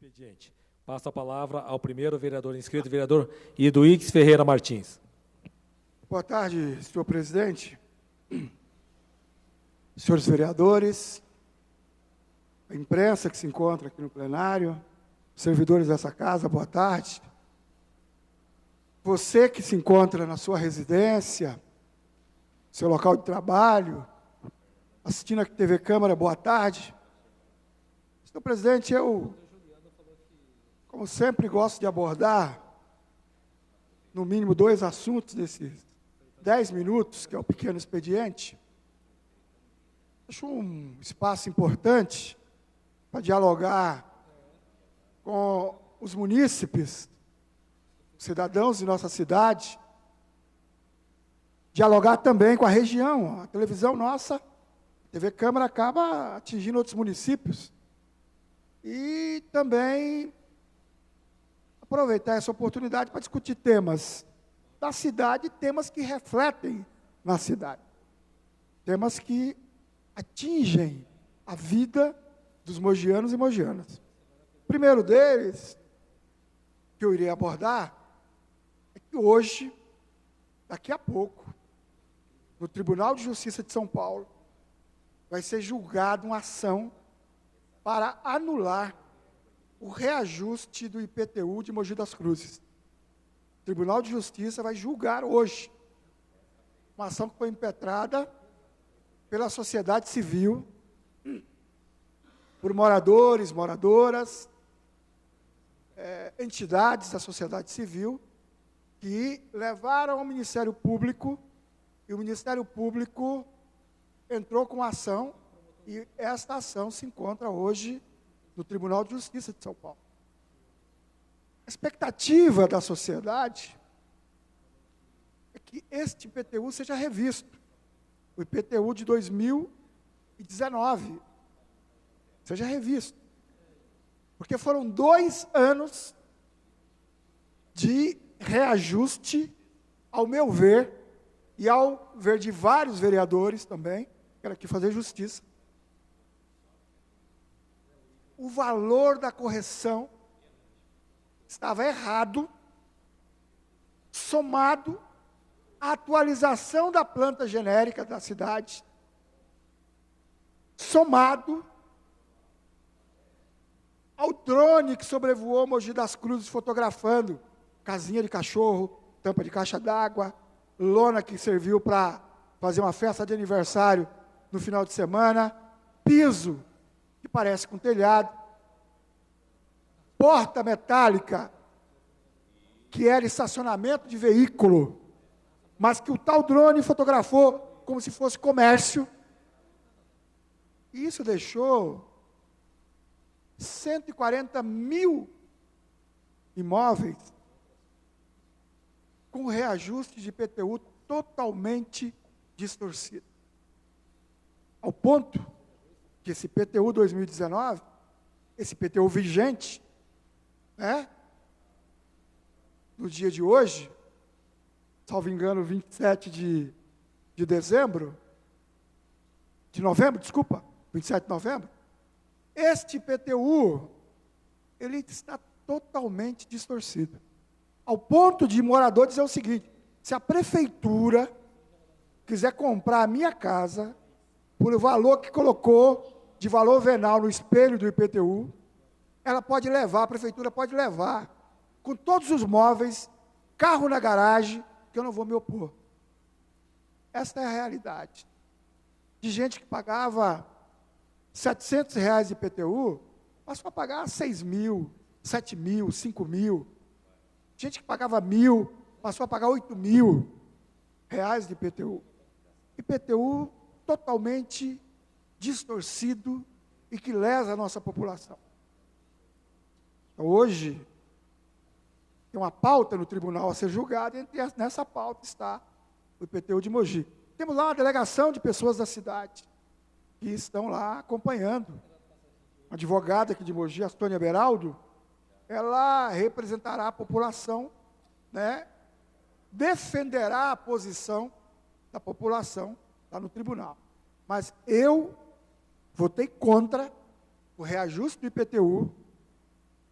expediente. Passo a palavra ao primeiro vereador inscrito, vereador Iduígues Ferreira Martins. Boa tarde, senhor presidente, senhores vereadores, a imprensa que se encontra aqui no plenário, servidores dessa casa, boa tarde. Você que se encontra na sua residência, seu local de trabalho, assistindo aqui TV Câmara, boa tarde. Senhor presidente, eu, como sempre, gosto de abordar, no mínimo, 2 assuntos desses 10 minutos, que é o pequeno expediente. Acho um espaço importante para dialogar com os munícipes, cidadãos de nossa cidade, dialogar também com a região. A televisão nossa, a TV Câmara, acaba atingindo outros municípios. E também aproveitar essa oportunidade para discutir temas da cidade, temas que refletem na cidade, temas que atingem a vida dos mogianos e mogianas. O primeiro deles, que eu irei abordar, é que hoje, daqui a pouco, no Tribunal de Justiça de São Paulo, vai ser julgada uma ação para anular o reajuste do IPTU de Mogi das Cruzes. O Tribunal de Justiça vai julgar hoje uma ação que foi impetrada pela sociedade civil, por moradores, moradoras, entidades da sociedade civil, que levaram ao Ministério Público, e o Ministério Público entrou com a ação, e esta ação se encontra hoje no Tribunal de Justiça de São Paulo. A expectativa da sociedade é que este IPTU seja revisto, o IPTU de 2019, seja revisto, porque foram 2 anos de reajuste, ao meu ver, e ao ver de vários vereadores também, quero aqui fazer justiça, o valor da correção estava errado, somado à atualização da planta genérica da cidade, somado ao drone que sobrevoou Mogi das Cruzes fotografando casinha de cachorro, tampa de caixa d'água, lona que serviu para fazer uma festa de aniversário no final de semana, piso que parece com telhado, porta metálica que era estacionamento de veículo, mas que o tal drone fotografou como se fosse comércio. E isso deixou 140 mil imóveis com reajuste de IPTU totalmente distorcido. Ao ponto que esse IPTU 2019, esse IPTU vigente, no dia de hoje, salvo engano, 27 de novembro, 27 de novembro, este IPTU, ele está totalmente distorcido. Ao ponto de morador dizer o seguinte: se a prefeitura quiser comprar a minha casa por o valor que colocou de valor venal no espelho do IPTU, ela pode levar, a prefeitura pode levar, com todos os móveis, carro na garagem, que eu não vou me opor. Esta é a realidade. De gente que pagava R$700 de IPTU, passou a pagar 6 mil, 7 mil, 5 mil. Gente que pagava 1.000, passou a pagar 8 mil reais de IPTU. IPTU totalmente distorcido e que lesa a nossa população. Então, hoje, tem uma pauta no tribunal a ser julgada, e nessa pauta está o IPTU de Mogi. Temos lá uma delegação de pessoas da cidade que estão lá acompanhando. A advogada aqui de Mogi, a Astônia Beraldo, ela representará a população, defenderá a posição da população lá no tribunal. Mas eu votei contra o reajuste do IPTU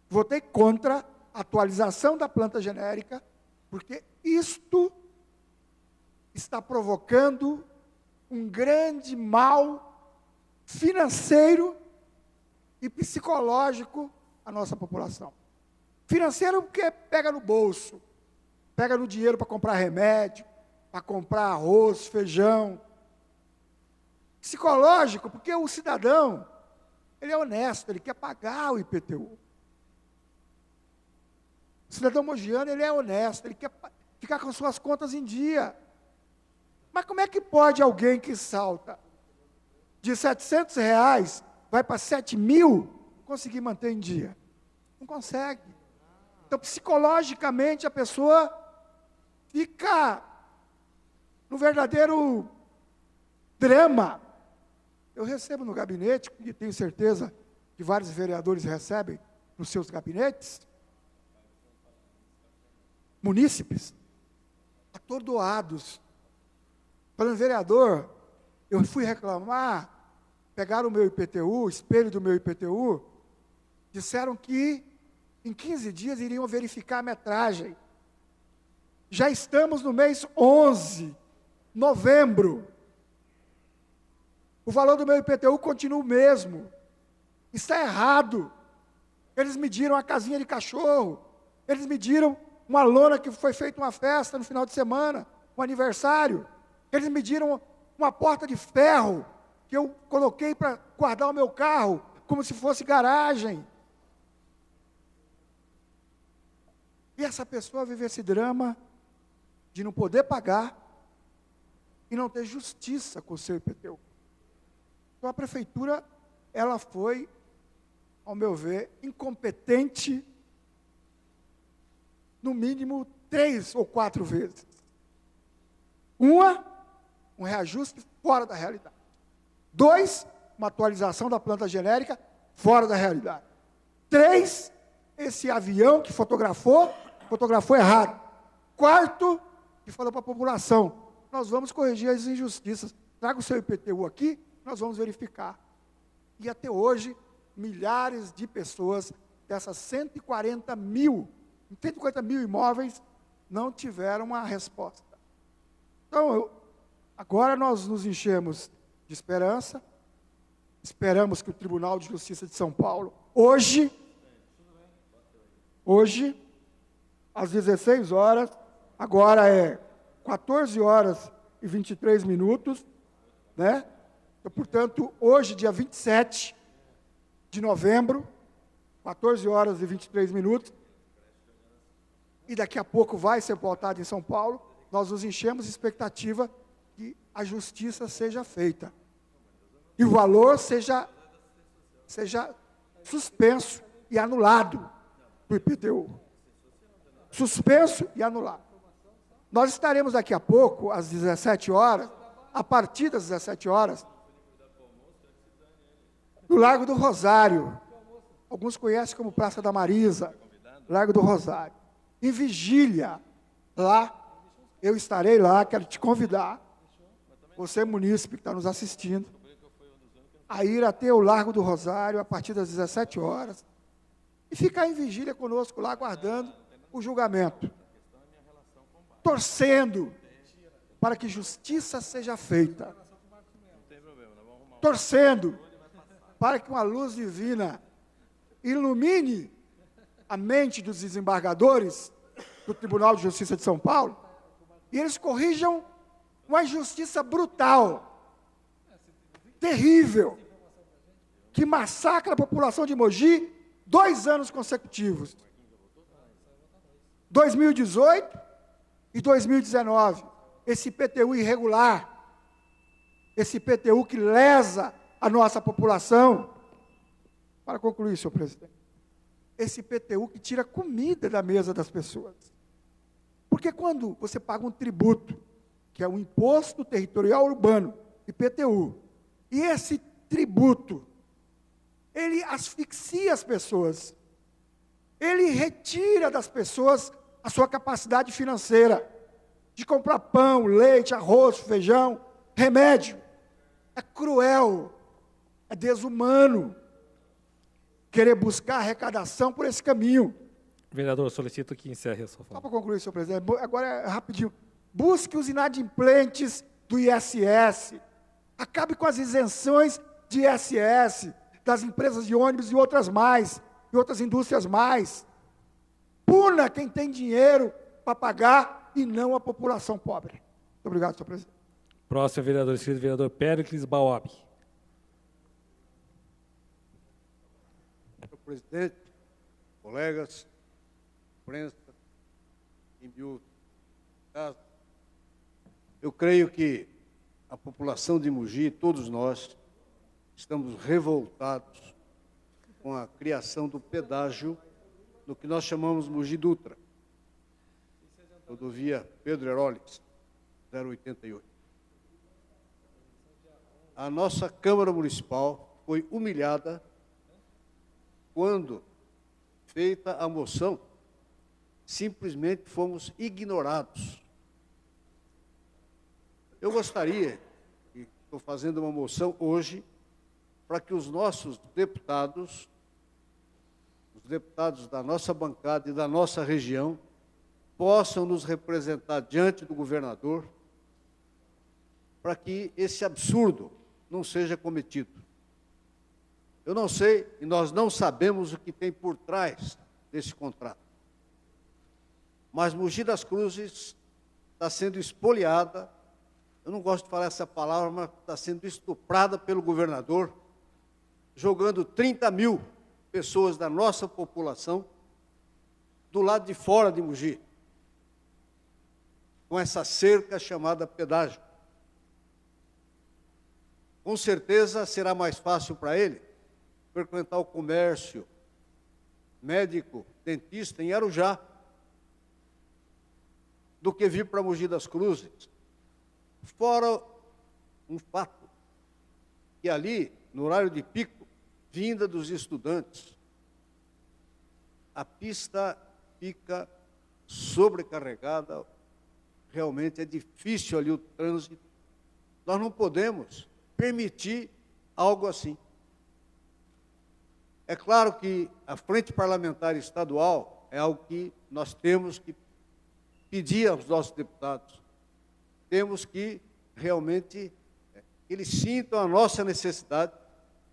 Votei contra a atualização da planta genérica, porque isto está provocando um grande mal financeiro e psicológico à nossa população. Financeiro porque pega no bolso, pega no dinheiro para comprar remédio, para comprar arroz, feijão. Psicológico porque o cidadão, ele é honesto, ele quer pagar o IPTU. O cidadão mogiano, ele é honesto, ele quer ficar com suas contas em dia. Mas como é que pode alguém que salta de R$700, vai para 7 mil, conseguir manter em dia? Não consegue. Então, psicologicamente, a pessoa fica no verdadeiro drama. Eu recebo no gabinete, e tenho certeza que vários vereadores recebem nos seus gabinetes, munícipes, atordoados. Falando, vereador, eu fui reclamar, pegaram o meu IPTU, o espelho do meu IPTU, disseram que em 15 dias iriam verificar a metragem. Já estamos no mês 11, novembro. O valor do meu IPTU continua o mesmo. Está errado. Eles mediram a casinha de cachorro, eles mediram uma lona que foi feita uma festa no final de semana, um aniversário. Eles mediram uma porta de ferro que eu coloquei para guardar o meu carro, como se fosse garagem. E essa pessoa vive esse drama de não poder pagar e não ter justiça com o seu IPTU. Então a prefeitura, ela foi, ao meu ver, incompetente, no mínimo 3 ou 4 vezes. Um reajuste fora da realidade. 2, uma atualização da planta genérica fora da realidade. 3, esse avião que fotografou errado. 4, que falou para a população, nós vamos corrigir as injustiças. Traga o seu IPTU aqui, nós vamos verificar. E até hoje, milhares de pessoas, dessas 140 mil imóveis, não tiveram uma resposta. Então, agora nós nos enchemos de esperança, esperamos que o Tribunal de Justiça de São Paulo, hoje, às 16 horas, agora é 14 horas e 23 minutos, né? Então, portanto, hoje, dia 27 de novembro, 14 horas e 23 minutos, e daqui a pouco vai ser votado em São Paulo, nós nos enchemos de expectativa que a justiça seja feita. E o valor seja suspenso e anulado do IPTU. Suspenso e anulado. Nós estaremos daqui a pouco, às 17 horas, a partir das 17 horas, no Largo do Rosário. Alguns conhecem como Praça da Marisa, Largo do Rosário. Em vigília, lá, eu estarei lá, quero te convidar, você munícipe que está nos assistindo, a ir até o Largo do Rosário, a partir das 17 horas, e ficar em vigília conosco lá, aguardando o julgamento, torcendo para que justiça seja feita, torcendo para que uma luz divina ilumine a mente dos desembargadores do Tribunal de Justiça de São Paulo, e eles corrijam uma injustiça brutal, terrível, que massacra a população de Mogi 2 anos consecutivos. 2018 e 2019, esse IPTU irregular, esse IPTU que lesa a nossa população. Para concluir, senhor presidente, esse IPTU que tira comida da mesa das pessoas. Porque quando você paga um tributo, que é um imposto territorial urbano, IPTU, e esse tributo, ele asfixia as pessoas, ele retira das pessoas a sua capacidade financeira, de comprar pão, leite, arroz, feijão, remédio. É cruel, é desumano. querer buscar arrecadação por esse caminho. Vereador, solicito que encerre a sua Só fala. para concluir, senhor presidente, agora é rapidinho. Busque os inadimplentes do ISS. Acabe com as isenções de ISS, das empresas de ônibus e outras mais, e outras indústrias mais. Puna quem tem dinheiro para pagar e não a população pobre. Muito obrigado, senhor presidente. Próximo vereador inscrito, vereador Péricles Bauab. Senhor presidente, colegas, imprensa e miúdos, eu creio que a população de Mogi, todos nós, estamos revoltados com a criação do pedágio no que nós chamamos Mogi Dutra, rodovia Pedro Herólides, 088. A nossa Câmara Municipal foi humilhada quando, feita a moção, simplesmente fomos ignorados. Eu gostaria, e estou fazendo uma moção hoje, para que os nossos deputados, os deputados da nossa bancada e da nossa região, possam nos representar diante do governador, para que esse absurdo não seja cometido. Eu não sei, e nós não sabemos o que tem por trás desse contrato. Mas Mogi das Cruzes está sendo espoliada, eu não gosto de falar essa palavra, mas está sendo estuprada pelo governador, jogando 30 mil pessoas da nossa população do lado de fora de Mogi, com essa cerca chamada pedágio. Com certeza será mais fácil para ele frequentar o comércio, médico, dentista em Arujá, do que vir para Mogi das Cruzes. Fora um fato, que ali, no horário de pico, vinda dos estudantes, a pista fica sobrecarregada, realmente é difícil ali o trânsito. Nós não podemos permitir algo assim. É claro que a Frente Parlamentar Estadual é algo que nós temos que pedir aos nossos deputados. Temos que realmente eles sintam a nossa necessidade,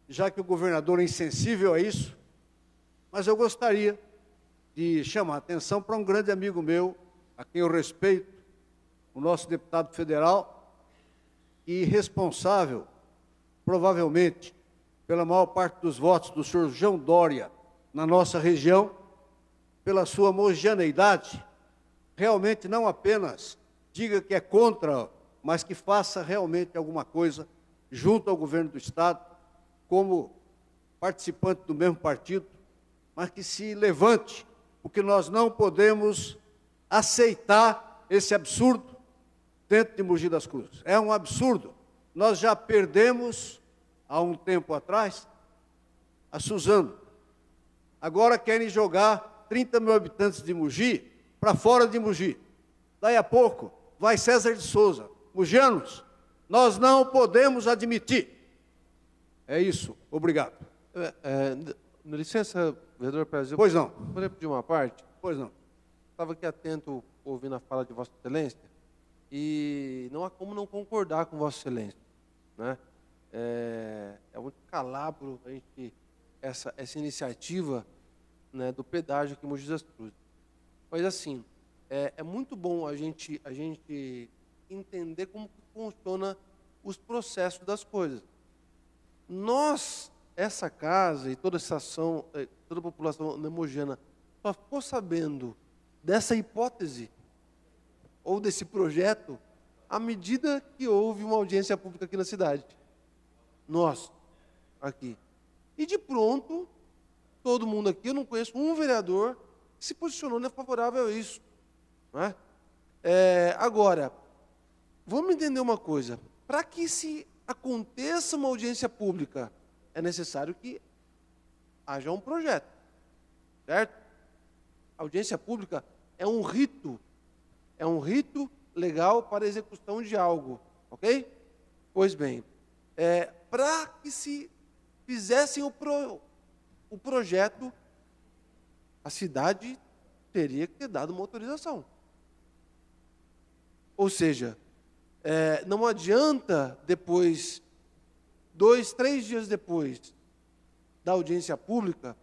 já que o governador é insensível a isso. Mas eu gostaria de chamar a atenção para um grande amigo meu, a quem eu respeito, o nosso deputado federal, e responsável, provavelmente, pela maior parte dos votos do senhor João Dória na nossa região, pela sua homogeneidade, realmente não apenas diga que é contra, mas que faça realmente alguma coisa junto ao governo do Estado, como participante do mesmo partido, mas que se levante, porque nós não podemos aceitar esse absurdo dentro de Mogi das Cruzes. É um absurdo. Nós já perdemos, há um tempo atrás, a Suzano. Agora querem jogar 30 mil habitantes de Mogi para fora de Mogi. Daí a pouco, vai César de Souza. Mogianos, nós não podemos admitir. É isso. Obrigado. Licença, vereador Pérez. Pois não. Poderia pedir uma parte? Pois não. Estava aqui atento, ouvindo a fala de Vossa Excelência, e não há como não concordar com Vossa Excelência, né? É muito calabro a gente, essa iniciativa, né, do pedágio aqui em Mogi das Cruzes. Mas, assim, é muito bom a gente entender como que funciona os processos das coisas. Nós, essa casa e toda essa ação, toda a população nemogiana, só ficou sabendo dessa hipótese ou desse projeto à medida que houve uma audiência pública aqui na cidade. Nós, aqui. E de pronto, todo mundo aqui, eu não conheço um vereador que se posicionou favorável a isso. Não é? Agora, vamos entender uma coisa. Para que se aconteça uma audiência pública, é necessário que haja um projeto. Certo? A audiência pública é um rito legal para a execução de algo. Ok? Pois bem, para que se fizessem o projeto, a cidade teria que ter dado uma autorização. Ou seja, não adianta depois, 2, 3 dias depois da audiência pública,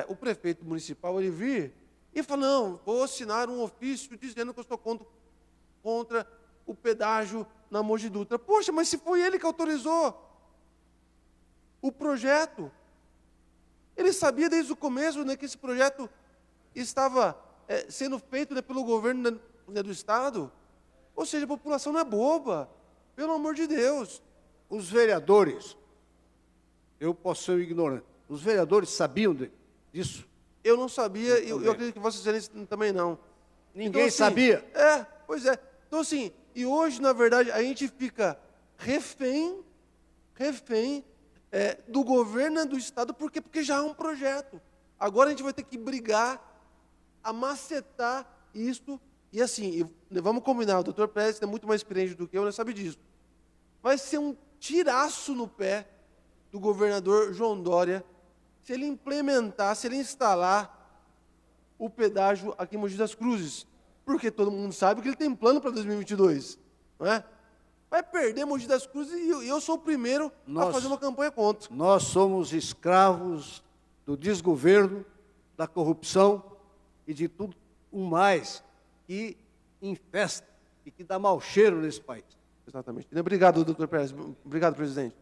o prefeito municipal ele vir e falar, não, vou assinar um ofício dizendo que eu estou contra o pedágio na Mogi Dutra. Poxa, mas se foi ele que autorizou o projeto, ele sabia desde o começo, né, que esse projeto estava sendo feito, né, pelo governo, né, do Estado. Ou seja, a população não é boba, pelo amor de Deus. Os vereadores, eu posso ser ignorante, os vereadores sabiam disso? Eu não sabia, e eu acredito que Vossa Excelência também não. Ninguém Então, assim, sabia? Pois é. Então, assim, e hoje, na verdade, a gente fica refém do governo e do Estado, porque já há um projeto. Agora a gente vai ter que brigar, amacetar isso, e assim, vamos combinar, o doutor Pérez é muito mais experiente do que eu, né, sabe disso. Vai ser um tiraço no pé do governador João Dória, se ele implementar, se ele instalar o pedágio aqui em Mogi das Cruzes. Porque todo mundo sabe que ele tem plano para 2022. Não é? Vai perder Mogi das Cruzes e eu sou o primeiro a fazer uma campanha contra. Nós somos escravos do desgoverno, da corrupção e de tudo o mais que infesta e que dá mau cheiro nesse país. Exatamente. Obrigado, doutor Pérez. Obrigado, presidente.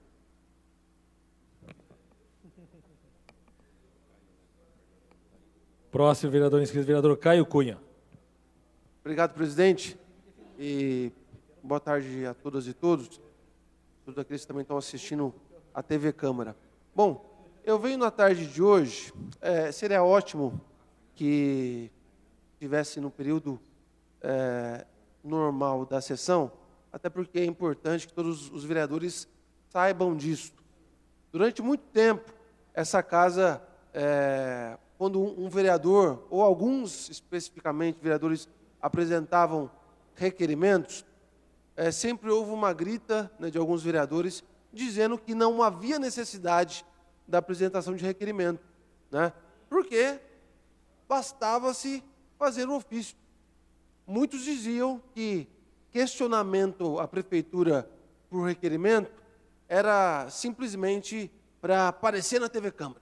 Próximo vereador inscrito, vereador Caio Cunha. Obrigado, presidente. E boa tarde a todas e todos aqueles que também estão assistindo a TV Câmara. Bom, eu venho na tarde de hoje, seria ótimo que tivesse no período normal da sessão, até porque é importante que todos os vereadores saibam disso. Durante muito tempo, essa casa, quando um vereador, ou alguns especificamente vereadores, apresentavam requerimentos, sempre houve uma grita, né, de alguns vereadores dizendo que não havia necessidade da apresentação de requerimento, né, porque bastava-se fazer um ofício. Muitos diziam que questionamento à prefeitura por requerimento era simplesmente para aparecer na TV Câmara.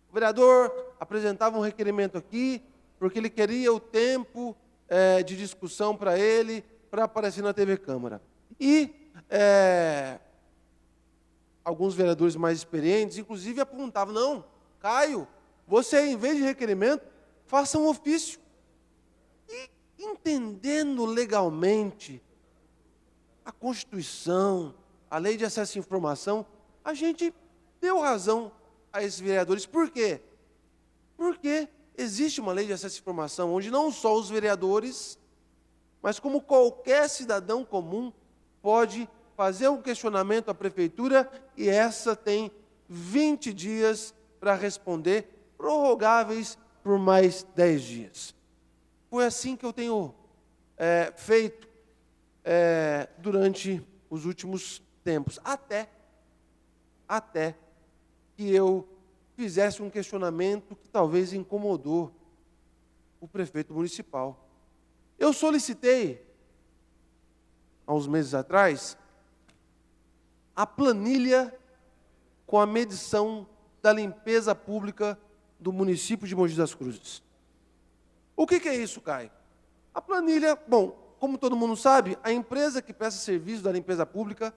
O vereador apresentava um requerimento aqui porque ele queria o tempo de discussão para ele, para aparecer na TV Câmara. E alguns vereadores mais experientes, inclusive, apontavam, não, Caio, você, em vez de requerimento, faça um ofício. E, entendendo legalmente a Constituição, a Lei de Acesso à Informação, a gente deu razão a esses vereadores. Por quê? Porque existe uma Lei de Acesso à Informação, onde não só os vereadores, mas como qualquer cidadão comum pode fazer um questionamento à prefeitura e essa tem 20 dias para responder, prorrogáveis por mais 10 dias. Foi assim que eu tenho feito durante os últimos tempos, até que eu fizesse um questionamento que talvez incomodou o prefeito municipal. Eu solicitei, há uns meses atrás, a planilha com a medição da limpeza pública do município de Mogi das Cruzes. O que é isso, Caio? A planilha, bom, como todo mundo sabe, a empresa que presta serviço da limpeza pública,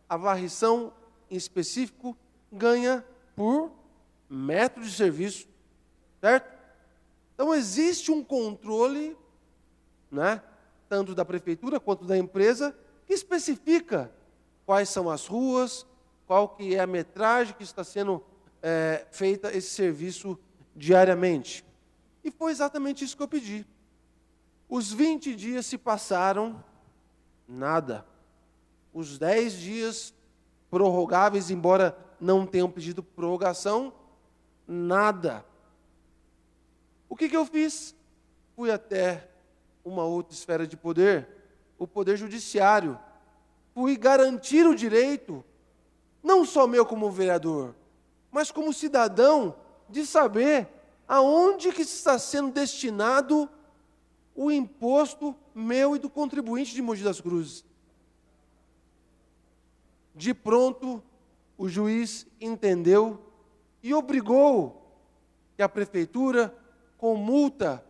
a varrição em específico, ganha por metro de serviço, certo? Então, existe um controle, né, tanto da prefeitura quanto da empresa, que especifica quais são as ruas, qual que é a metragem que está sendo feita esse serviço diariamente. E foi exatamente isso que eu pedi. Os 20 dias se passaram, nada. Os 10 dias prorrogáveis, embora não tenham pedido prorrogação, nada. O que eu fiz? Fui até uma outra esfera de poder, o poder judiciário. Fui garantir o direito, não só meu como vereador, mas como cidadão, de saber aonde que está sendo destinado o imposto meu e do contribuinte de Mogi das Cruzes. De pronto, o juiz entendeu e obrigou que a prefeitura, com multa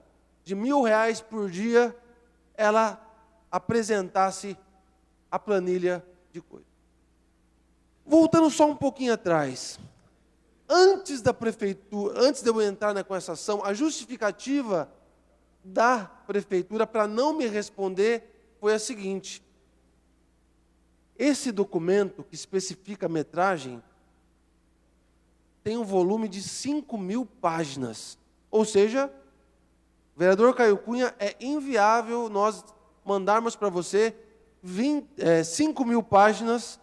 de R$1.000 por dia, ela apresentasse a planilha de coisas. Voltando só um pouquinho atrás, antes da prefeitura, antes de eu entrar com essa ação, a justificativa da prefeitura para não me responder foi a seguinte: esse documento que especifica a metragem tem um volume de 5.000 páginas, ou seja, vereador Caio Cunha, é inviável nós mandarmos para você 5.000 páginas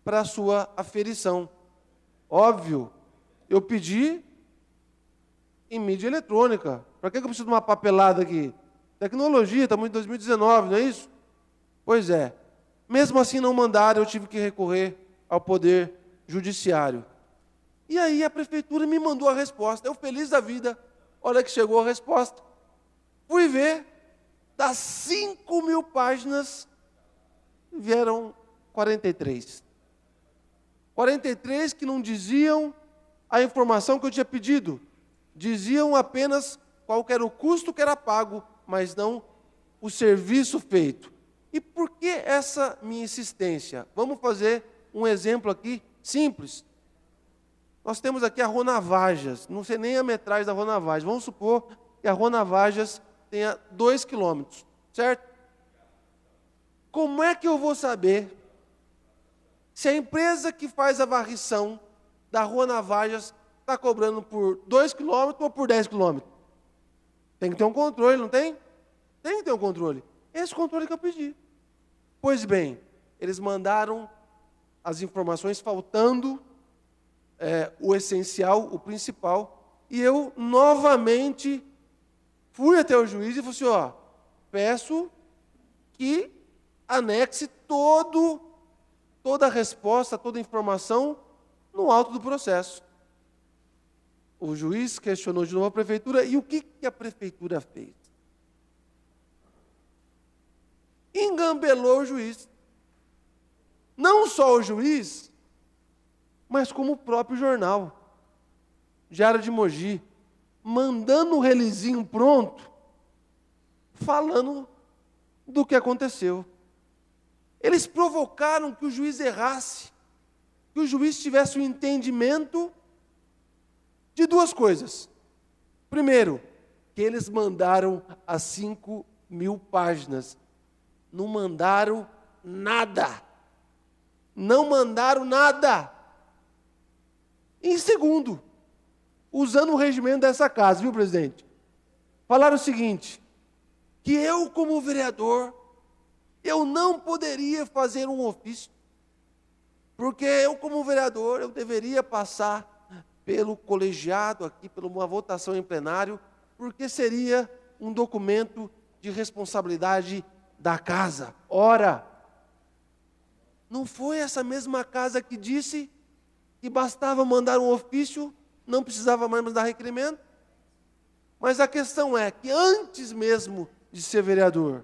para a sua aferição. Óbvio, eu pedi em mídia eletrônica. Para que eu preciso de uma papelada aqui? Tecnologia, estamos em 2019, não é isso? Pois é. Mesmo assim não mandaram, eu tive que recorrer ao Poder Judiciário. E aí a prefeitura me mandou a resposta. Eu feliz da vida, olha que chegou a resposta. Fui ver, das 5.000 páginas, vieram 43. 43 que não diziam a informação que eu tinha pedido. Diziam apenas qual era o custo que era pago, mas não o serviço feito. E por que essa minha insistência? Vamos fazer um exemplo aqui simples. Nós temos aqui a Rua Navajas, não sei nem a metragem da Rua Navajas. Vamos supor que a Rua Navajas tenha 2 quilômetros, certo? Como é que eu vou saber se a empresa que faz a varrição da Rua Navajas está cobrando por 2 quilômetros ou por 10 quilômetros? Tem que ter um controle, não tem? Tem que ter um controle. Esse controle que eu pedi. Pois bem, eles mandaram as informações faltando o essencial, o principal, e eu novamente fui até o juiz e falei assim, peço que anexe toda a resposta, toda a informação no auto do processo. O juiz questionou de novo a prefeitura, e o que a prefeitura fez? Engambelou o juiz. Não só o juiz, mas como o próprio jornal, Diário de Mogi, mandando um releasinho pronto, falando do que aconteceu. Eles provocaram que o juiz errasse, que o juiz tivesse um entendimento de 2 coisas. Primeiro, que eles mandaram as 5.000 páginas. Não mandaram nada. Não mandaram nada. Em segundo, usando o regimento dessa casa, viu, presidente? Falaram o seguinte, que eu, como vereador, eu não poderia fazer um ofício, porque eu, como vereador, eu deveria passar pelo colegiado aqui, por uma votação em plenário, porque seria um documento de responsabilidade da casa. Ora, não foi essa mesma casa que disse que bastava mandar um ofício, não precisava mais mandar requerimento? Mas a questão é que antes mesmo de ser vereador,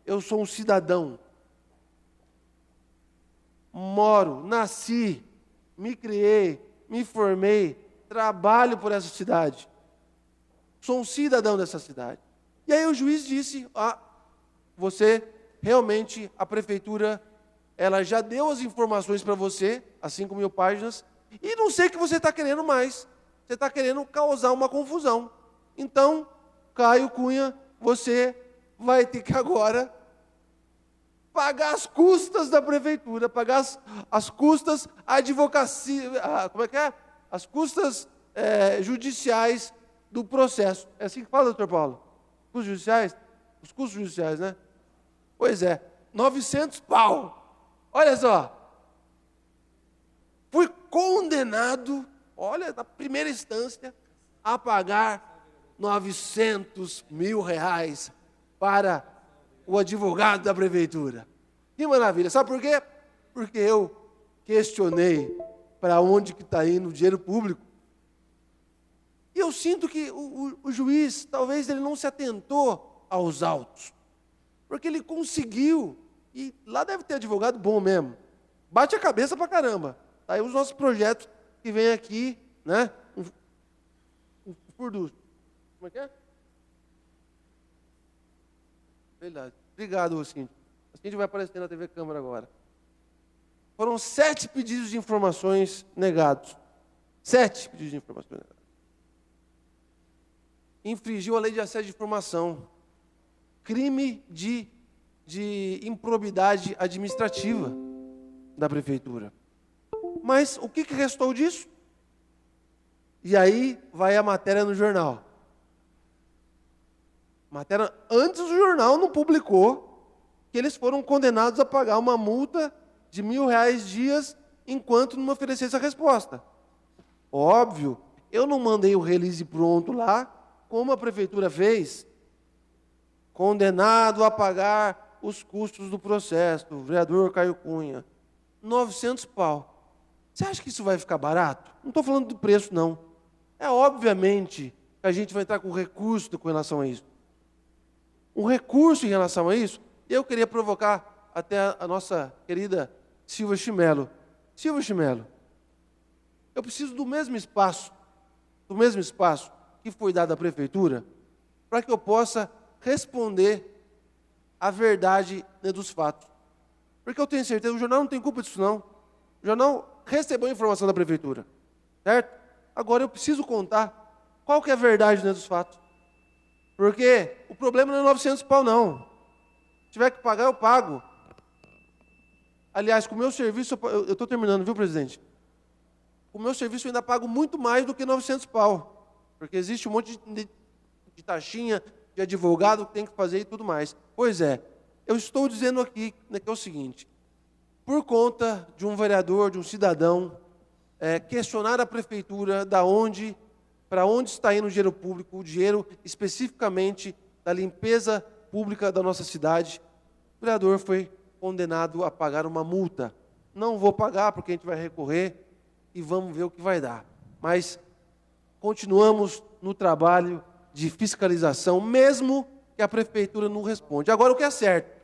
eu sou um cidadão. Moro, nasci, me criei, me formei, trabalho por essa cidade. Sou um cidadão dessa cidade. E aí o juiz disse, você, realmente, a prefeitura, ela já deu as informações para você, as 5.000 páginas, e não sei o que você está querendo mais. Você está querendo causar uma confusão. Então, Caio Cunha, você vai ter que agora pagar as custas da prefeitura, pagar as custas advocacia, as custas judiciais do processo. É assim que fala, doutor Paulo? Custos judiciais? Os custos judiciais, né? Pois é, 900 pau. Olha só. Fui condenado, olha, na primeira instância, a pagar 900 mil reais para o advogado da prefeitura. Que maravilha. Sabe por quê? Porque eu questionei para onde que está indo o dinheiro público. E eu sinto que o juiz, talvez ele não se atentou aos autos, porque ele conseguiu, e lá deve ter advogado bom mesmo, bate a cabeça pra caramba. Tá aí os nossos projetos que vem aqui, né? Um furdúcio. Como é que é? Verdade. Obrigado, Cíntia. A Cíntia vai aparecer na TV Câmara agora. Foram 7 pedidos de informações negados. 7 pedidos de informações negados. Infringiu a lei de assédio de informação. Crime de improbidade administrativa da prefeitura. Mas o que restou disso? E aí vai a matéria no jornal. Matéria, antes o jornal não publicou que eles foram condenados a pagar uma multa de R$1.000 dias enquanto não oferecesse a resposta. Óbvio, eu não mandei o release pronto lá, como a prefeitura fez. Condenado a pagar os custos do processo, o vereador Caio Cunha. 900 pau. Você acha que isso vai ficar barato? Não estou falando do preço, não. É obviamente que a gente vai entrar com recurso com relação a isso. Um recurso em relação a isso, eu queria provocar até a nossa querida Silvia Chimelo. Silvia Chimelo, eu preciso do mesmo espaço que foi dado à prefeitura, para que eu possa responder a verdade, né, dos fatos. Porque eu tenho certeza, o jornal não tem culpa disso, não. O jornal recebeu a informação da prefeitura, certo? Agora eu preciso contar qual que é a verdade, né, dos fatos. Porque o problema não é 900 pau, não. Se tiver que pagar, eu pago. Aliás, com o meu serviço, eu estou terminando, viu, presidente? Com o meu serviço eu ainda pago muito mais do que 900 pau. Porque existe um monte de taxinha, de advogado que tem que fazer e tudo mais. Pois é, eu estou dizendo aqui, né, que é o seguinte. Por conta de um vereador, de um cidadão, questionar a prefeitura para onde está indo o dinheiro público, o dinheiro especificamente da limpeza pública da nossa cidade, o vereador foi condenado a pagar uma multa. Não vou pagar porque a gente vai recorrer e vamos ver o que vai dar. Mas continuamos no trabalho de fiscalização, mesmo que a prefeitura não responde. Agora, o que é certo?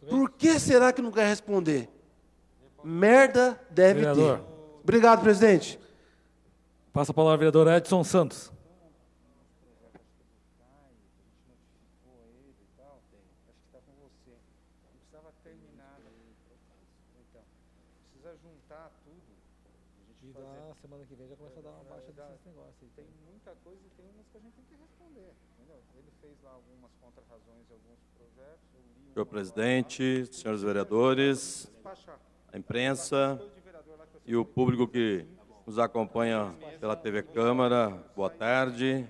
Por que será que não quer responder? Merda deve Vereador. ter. Obrigado, presidente. Passa a palavra ao vereador Edson Santos. E da semana que vem já começa a dar uma baixa desses negócios. Tem muita coisa e tem umas que a gente tem que responder, entendeu? Ele fez lá algumas contrarrazões em alguns projetos. Senhor presidente, senhores vereadores, a imprensa e o público que nos acompanha pela TV Câmara, boa tarde.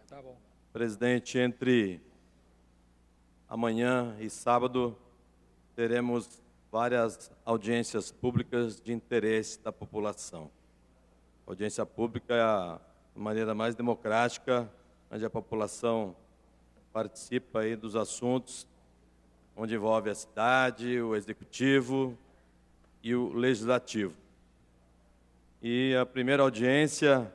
Tá bom. Presidente, entre amanhã e sábado teremos várias audiências públicas de interesse da população. A audiência pública é a maneira mais democrática, onde a população participa aí dos assuntos onde envolve a cidade, o executivo e o legislativo. E a primeira audiência,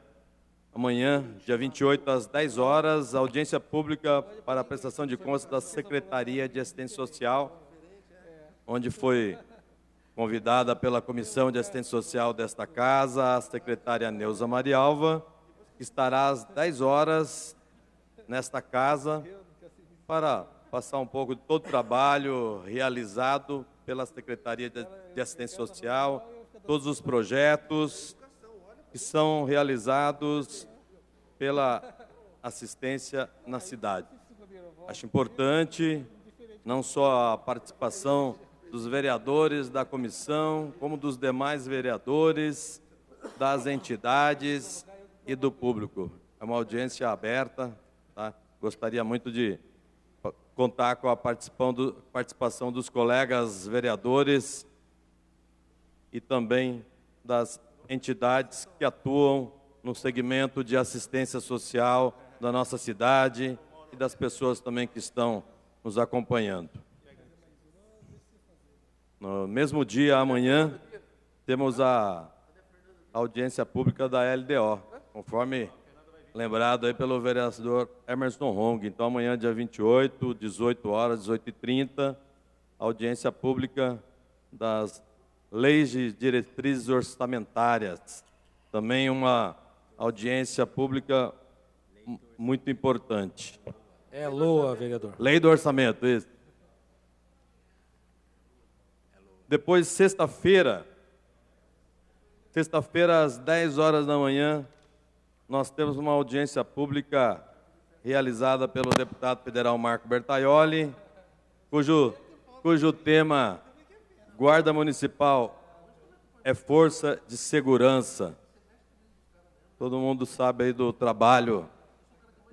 amanhã, dia 28, às 10 horas, audiência pública para a prestação de contas da Secretaria de Assistência Social, onde foi convidada pela Comissão de Assistência Social desta casa, a secretária Neuza Marialva, que estará às 10 horas nesta casa para passar um pouco de todo o trabalho realizado pela Secretaria de Assistência Social, todos os projetos que são realizados pela assistência na cidade. Acho importante não só a participação dos vereadores da comissão, como dos demais vereadores, das entidades e do público. É uma audiência aberta, tá? Gostaria muito de contar com a participação dos colegas vereadores e também das entidades que atuam no segmento de assistência social da nossa cidade e das pessoas também que estão nos acompanhando. No mesmo dia, amanhã, temos a audiência pública da LDO, conforme lembrado aí pelo vereador Emerson Hong. Então, amanhã, dia 28, 18 horas, 18h30, audiência pública das leis e diretrizes orçamentárias. Também uma audiência pública muito importante. É LOA, vereador. Lei do orçamento, isso. Depois, sexta-feira, às 10 horas da manhã, nós temos uma audiência pública realizada pelo deputado federal Marco Bertaioli, cujo tema Guarda Municipal é força de segurança. Todo mundo sabe aí do trabalho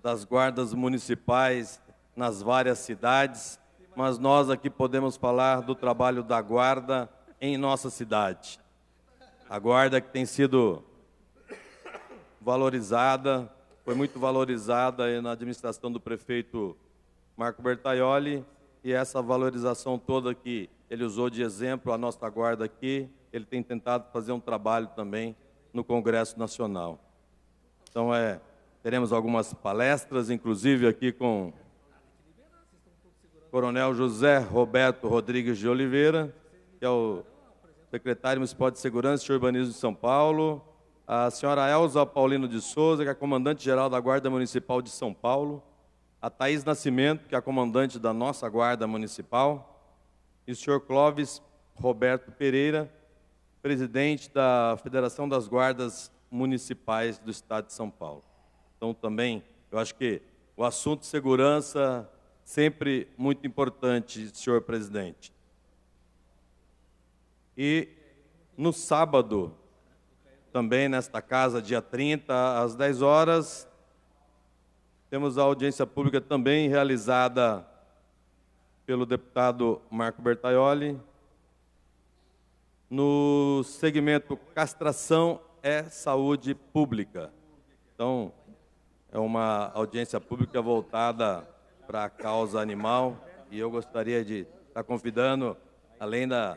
das guardas municipais nas várias cidades, mas nós aqui podemos falar do trabalho da guarda em nossa cidade. A guarda que tem sido valorizada, foi muito valorizada aí na administração do prefeito Marco Bertaioli, e essa valorização toda que ele usou de exemplo, a nossa guarda aqui, ele tem tentado fazer um trabalho também no Congresso Nacional. Então, teremos algumas palestras, inclusive aqui com o Coronel José Roberto Rodrigues de Oliveira, que é o secretário municipal de Segurança e Urbanismo de São Paulo, a senhora Elza Paulino de Souza, que é a comandante-geral da Guarda Municipal de São Paulo, a Thaís Nascimento, que é a comandante da nossa Guarda Municipal, e o senhor Clóvis Roberto Pereira, presidente da Federação das Guardas Municipais do Estado de São Paulo. Então, também, eu acho que o assunto segurança sempre muito importante, senhor presidente. E no sábado, também nesta casa, dia 30, às 10 horas, temos a audiência pública também realizada pelo deputado Marco Bertaioli, no segmento castração é saúde pública. Então, é uma audiência pública voltada para a causa animal, e eu gostaria de estar convidando, além da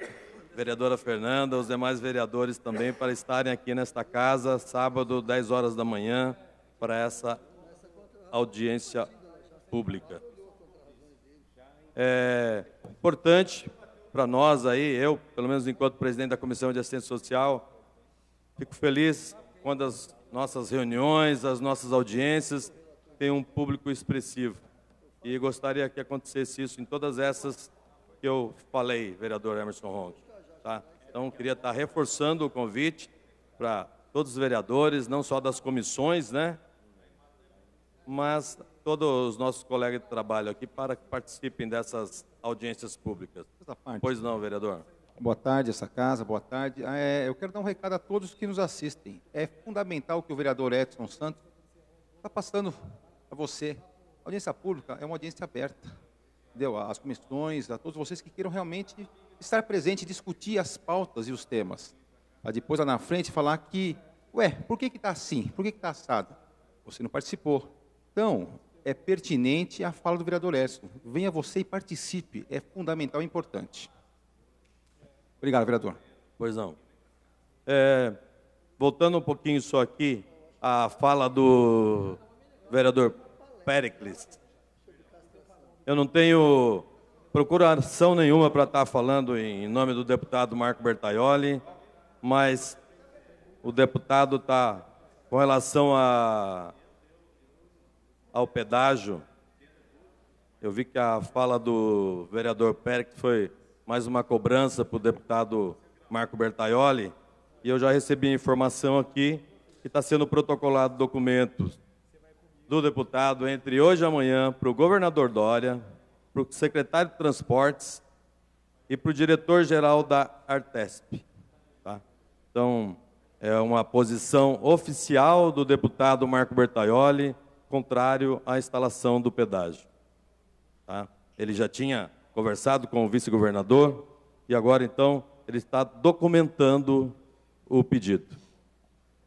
vereadora Fernanda, os demais vereadores também para estarem aqui nesta casa, sábado, 10 horas da manhã, para essa audiência pública. É importante para nós aí, eu, pelo menos enquanto presidente da Comissão de Assistência Social, fico feliz quando as nossas reuniões, as nossas audiências têm um público expressivo. E gostaria que acontecesse isso em todas essas que eu falei, vereador Emerson Hong. Tá? Então, queria estar reforçando o convite para todos os vereadores, não só das comissões, né? Mas todos os nossos colegas de trabalho aqui para que participem dessas audiências públicas. Pois não, vereador. Boa tarde, essa casa, boa tarde. Eu quero dar um recado a todos que nos assistem. É fundamental que o vereador Edson Santos está passando a você. A audiência pública é uma audiência aberta. Entendeu? As comissões, a todos vocês que queiram realmente estar presente, discutir as pautas e os temas. Depois, lá na frente, falar que, por que está assim? Por que está assado? Você não participou. Então, é pertinente a fala do vereador Edson. Venha você e participe. É fundamental e importante. Obrigado, vereador. Pois não. Voltando um pouquinho só aqui, a fala do vereador Péricles. Eu não tenho procuração nenhuma para estar falando em nome do deputado Marco Bertaioli, mas o deputado está, com relação ao pedágio, eu vi que a fala do vereador Péricles foi mais uma cobrança para o deputado Marco Bertaioli, e eu já recebi a informação aqui que está sendo protocolado documentos do deputado entre hoje e amanhã para o governador Dória, para o secretário de Transportes e para o diretor-geral da Artesp. Tá? Então, é uma posição oficial do deputado Marco Bertaioli, contrário à instalação do pedágio. Tá? Ele já tinha conversado com o vice-governador e agora, então, ele está documentando o pedido.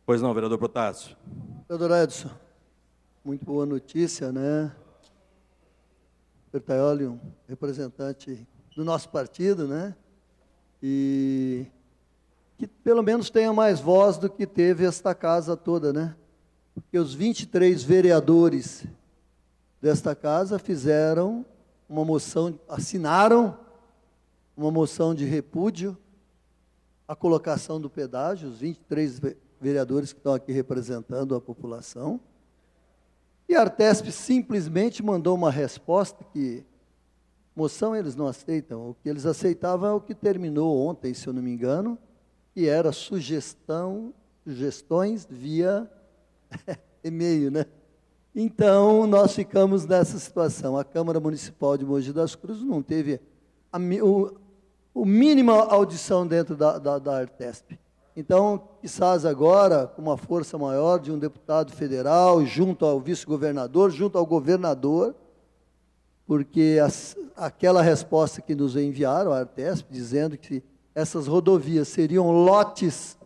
Pois não, vereador Protásio? Vereador Edson, muito boa notícia, né? Bertaioli, um representante do nosso partido, né? E que pelo menos tenha mais voz do que teve esta casa toda, né? Porque os 23 vereadores desta casa fizeram uma moção, assinaram uma moção de repúdio à colocação do pedágio, os 23 vereadores que estão aqui representando a população. E a Artesp simplesmente mandou uma resposta que moção eles não aceitam, o que eles aceitavam é o que terminou ontem, se eu não me engano, que era sugestões via e-mail, né? Então, nós ficamos nessa situação. A Câmara Municipal de Mogi das Cruzes não teve o mínima audição dentro da Artesp. Então, quizás agora, com uma força maior de um deputado federal, junto ao vice-governador, junto ao governador, porque aquela resposta que nos enviaram, a Artesp, dizendo que essas rodovias seriam lotes,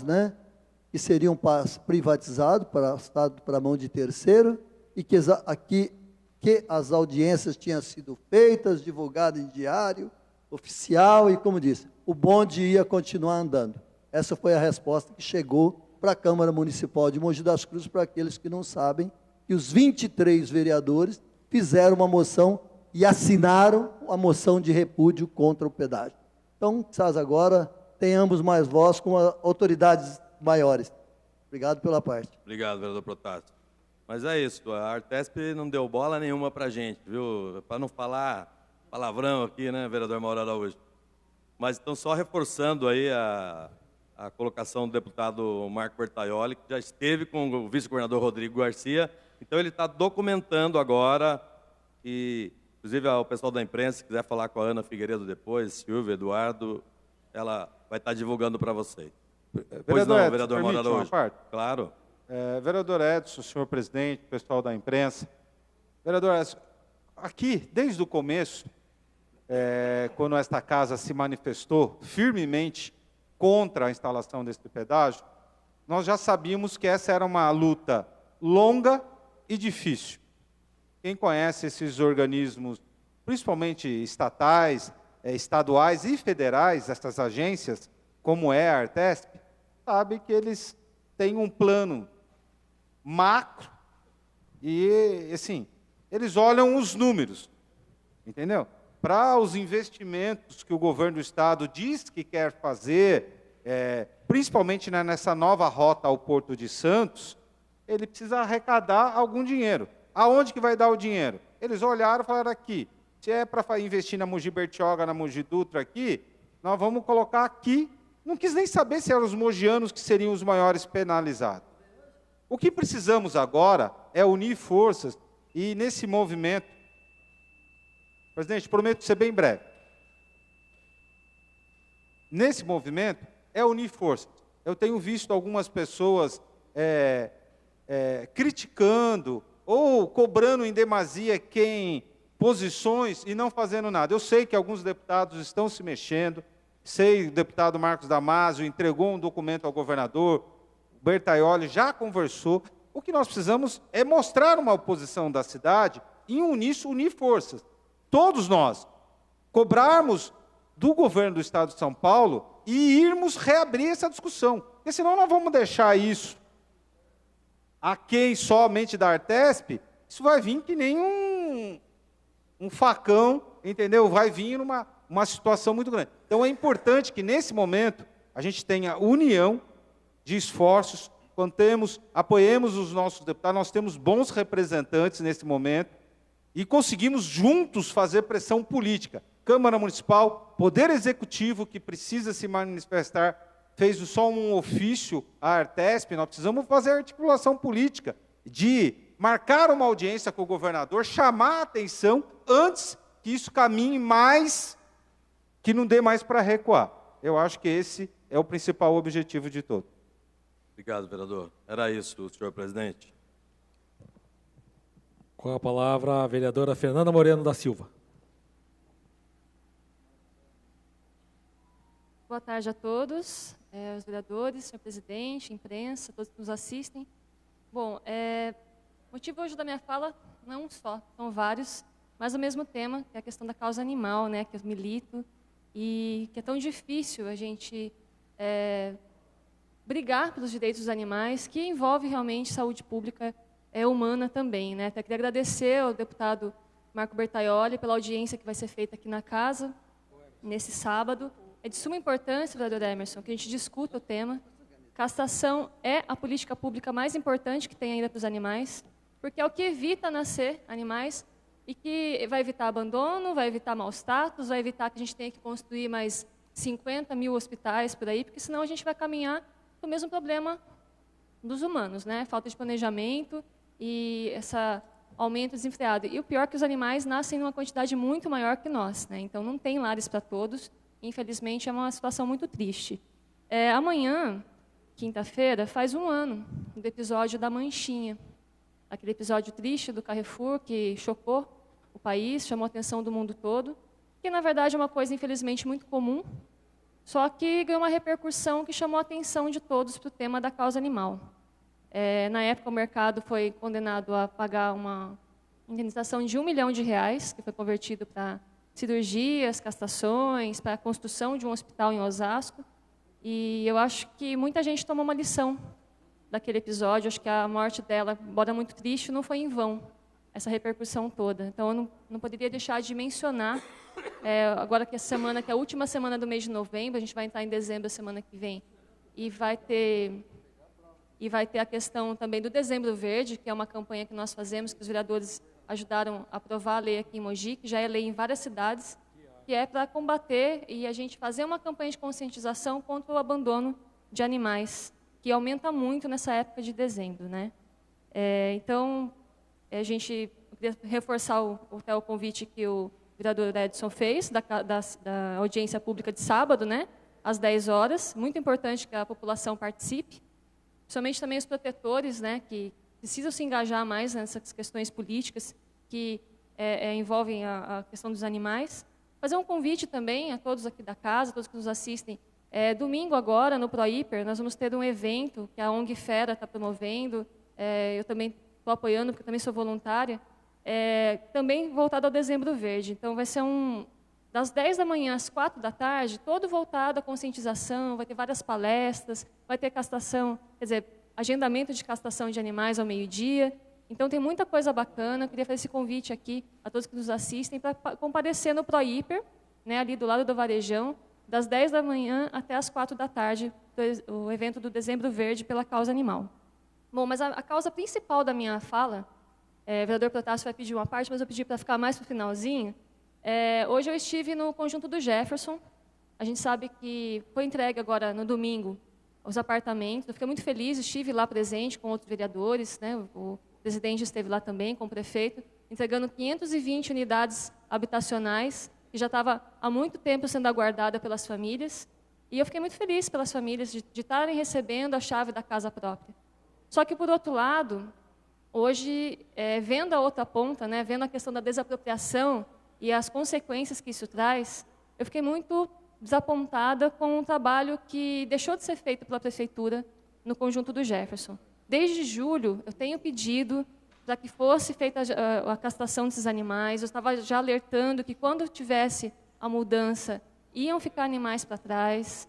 né, que seriam privatizados, para a mão de terceiro, e que as audiências tinham sido feitas, divulgadas em diário, oficial, e como disse, o bonde ia continuar andando. Essa foi a resposta que chegou para a Câmara Municipal de Mogi das Cruzes, para aqueles que não sabem, que os 23 vereadores fizeram uma moção e assinaram a moção de repúdio contra o pedágio. Então, quizás agora tenhamos mais voz com autoridades maiores. Obrigado pela parte. Obrigado, vereador Protásio. Mas é isso, a Artesp não deu bola nenhuma para a gente, viu? Para não falar palavrão aqui, né, vereador Mauro Araújo? Mas estão só reforçando aí a colocação do deputado Marco Bertaioli, que já esteve com o vice-governador Rodrigo Garcia. Então, ele está documentando agora, e, inclusive, o pessoal da imprensa, se quiser falar com a Ana Figueiredo depois, Silvio, Eduardo, ela vai estar divulgando para vocês. Pois não, vereador Mauro Araújo. Claro. Vereador Edson, senhor presidente, pessoal da imprensa. Vereador Edson, aqui, desde o começo, quando esta casa se manifestou firmemente contra a instalação desse pedágio, nós já sabíamos que essa era uma luta longa e difícil. Quem conhece esses organismos, principalmente estatais, estaduais e federais, essas agências, como é a Artesp, sabe que eles têm um plano macro e, assim, eles olham os números, entendeu? Para os investimentos que o governo do Estado diz que quer fazer, principalmente nessa nova rota ao Porto de Santos, ele precisa arrecadar algum dinheiro. Aonde que vai dar o dinheiro? Eles olharam e falaram aqui, se é para investir na Mogi Bertioga, na Mogi Dutra aqui, nós vamos colocar aqui. Não quis nem saber se eram os mogianos que seriam os maiores penalizados. O que precisamos agora é unir forças e, nesse movimento, presidente, prometo ser bem breve. Nesse movimento, é unir forças. Eu tenho visto algumas pessoas criticando ou cobrando em demasia posições e não fazendo nada. Eu sei que alguns deputados estão se mexendo, sei que o deputado Marcos Damasio entregou um documento ao governador, o Bertaioli já conversou. O que nós precisamos é mostrar uma oposição da cidade e unir forças. Todos nós cobrarmos do governo do Estado de São Paulo e irmos reabrir essa discussão. Porque senão nós vamos deixar isso aquém somente da Artesp, isso vai vir que nem um facão, entendeu? Vai vir numa situação muito grande. Então, é importante que, nesse momento, a gente tenha união de esforços, apoiemos os nossos deputados, nós temos bons representantes nesse momento, e conseguimos juntos fazer pressão política. Câmara Municipal, Poder Executivo, que precisa se manifestar, fez só um ofício à Artesp, nós precisamos fazer articulação política, de marcar uma audiência com o governador, chamar a atenção antes que isso caminhe mais, que não dê mais para recuar. Eu acho que esse é o principal objetivo de todos. Obrigado, vereador. Era isso, senhor presidente. Com a palavra, a vereadora Fernanda Moreno da Silva. Boa tarde a todos, os vereadores, senhor presidente, imprensa, todos que nos assistem. Bom, o motivo hoje da minha fala não é um só, são vários, mas o mesmo tema, que é a questão da causa animal, né, que eu milito, e que é tão difícil a gente brigar pelos direitos dos animais, que envolve realmente saúde pública humana também, né? Até queria agradecer ao deputado Marco Bertaioli pela audiência que vai ser feita aqui na casa, nesse sábado. É de suma importância, vereador Emerson, que a gente discuta o tema. Castração é a política pública mais importante que tem ainda para os animais, porque é o que evita nascer animais e que vai evitar abandono, vai evitar maus tratos, vai evitar que a gente tenha que construir mais 50 mil hospitais por aí, porque senão a gente vai caminhar para o mesmo problema dos humanos, né? Falta de planejamento e esse aumento desenfreado. E o pior é que os animais nascem numa quantidade muito maior que nós, né? Então não tem lares para todos. Infelizmente é uma situação muito triste. Amanhã, quinta-feira, faz 1 ano do episódio da Manchinha. Aquele episódio triste do Carrefour que chocou o país, chamou a atenção do mundo todo, que na verdade é uma coisa infelizmente muito comum, só que ganhou uma repercussão que chamou a atenção de todos para o tema da causa animal. Na época, o mercado foi condenado a pagar uma indenização de R$1 milhão, que foi convertido para cirurgias, castrações, para a construção de um hospital em Osasco. E eu acho que muita gente tomou uma lição daquele episódio. Acho que a morte dela, embora muito triste, não foi em vão, essa repercussão toda. Então, eu não poderia deixar de mencionar, agora que essa semana, que é a última semana do mês de novembro, a gente vai entrar em dezembro a semana que vem, e vai ter a questão também do Dezembro Verde, que é uma campanha que nós fazemos, que os vereadores ajudaram a aprovar a lei aqui em Mogi, que já é lei em várias cidades, que é para combater e a gente fazer uma campanha de conscientização contra o abandono de animais, que aumenta muito nessa época de dezembro, né? Então, eu queria reforçar o convite que o vereador Edson fez, da audiência pública de sábado, né? Às 10 horas. Muito importante que a população participe. Principalmente também os protetores, né? Que precisam se engajar mais nessas questões políticas que envolvem a questão dos animais. Fazer um convite também a todos aqui da casa, todos que nos assistem. Domingo agora, no ProHiper, nós vamos ter um evento que a ONG Fera está promovendo. Eu também estou apoiando, porque eu também sou voluntária. Também voltado ao Dezembro Verde. Então, vai ser das 10 da manhã às 4 da tarde, todo voltado à conscientização, vai ter várias palestras, vai ter castração, quer dizer, agendamento de castração de animais ao meio-dia. Então, tem muita coisa bacana. Eu queria fazer esse convite aqui a todos que nos assistem para comparecer no ProHiper, né, ali do lado do Varejão, das 10 da manhã até as 4 da tarde, o evento do Dezembro Verde pela causa animal. Bom, mas a causa principal da minha fala, o vereador Protásio vai pedir uma parte, mas eu pedi para ficar mais para o finalzinho. Hoje eu estive no Conjunto do Jefferson. A gente sabe que foi entregue agora no domingo os apartamentos. Eu fiquei muito feliz, estive lá presente com outros vereadores, né? O presidente esteve lá também com o prefeito, entregando 520 unidades habitacionais, que já estava há muito tempo sendo aguardada pelas famílias. E eu fiquei muito feliz pelas famílias de estarem recebendo a chave da casa própria. Só que, por outro lado, hoje, vendo a outra ponta, né, vendo a questão da desapropriação e as consequências que isso traz, eu fiquei muito desapontada com um trabalho que deixou de ser feito pela prefeitura no Conjunto do Jefferson. Desde julho, eu tenho pedido para que fosse feita a castração desses animais. Eu estava já alertando que, quando tivesse a mudança, iam ficar animais para trás.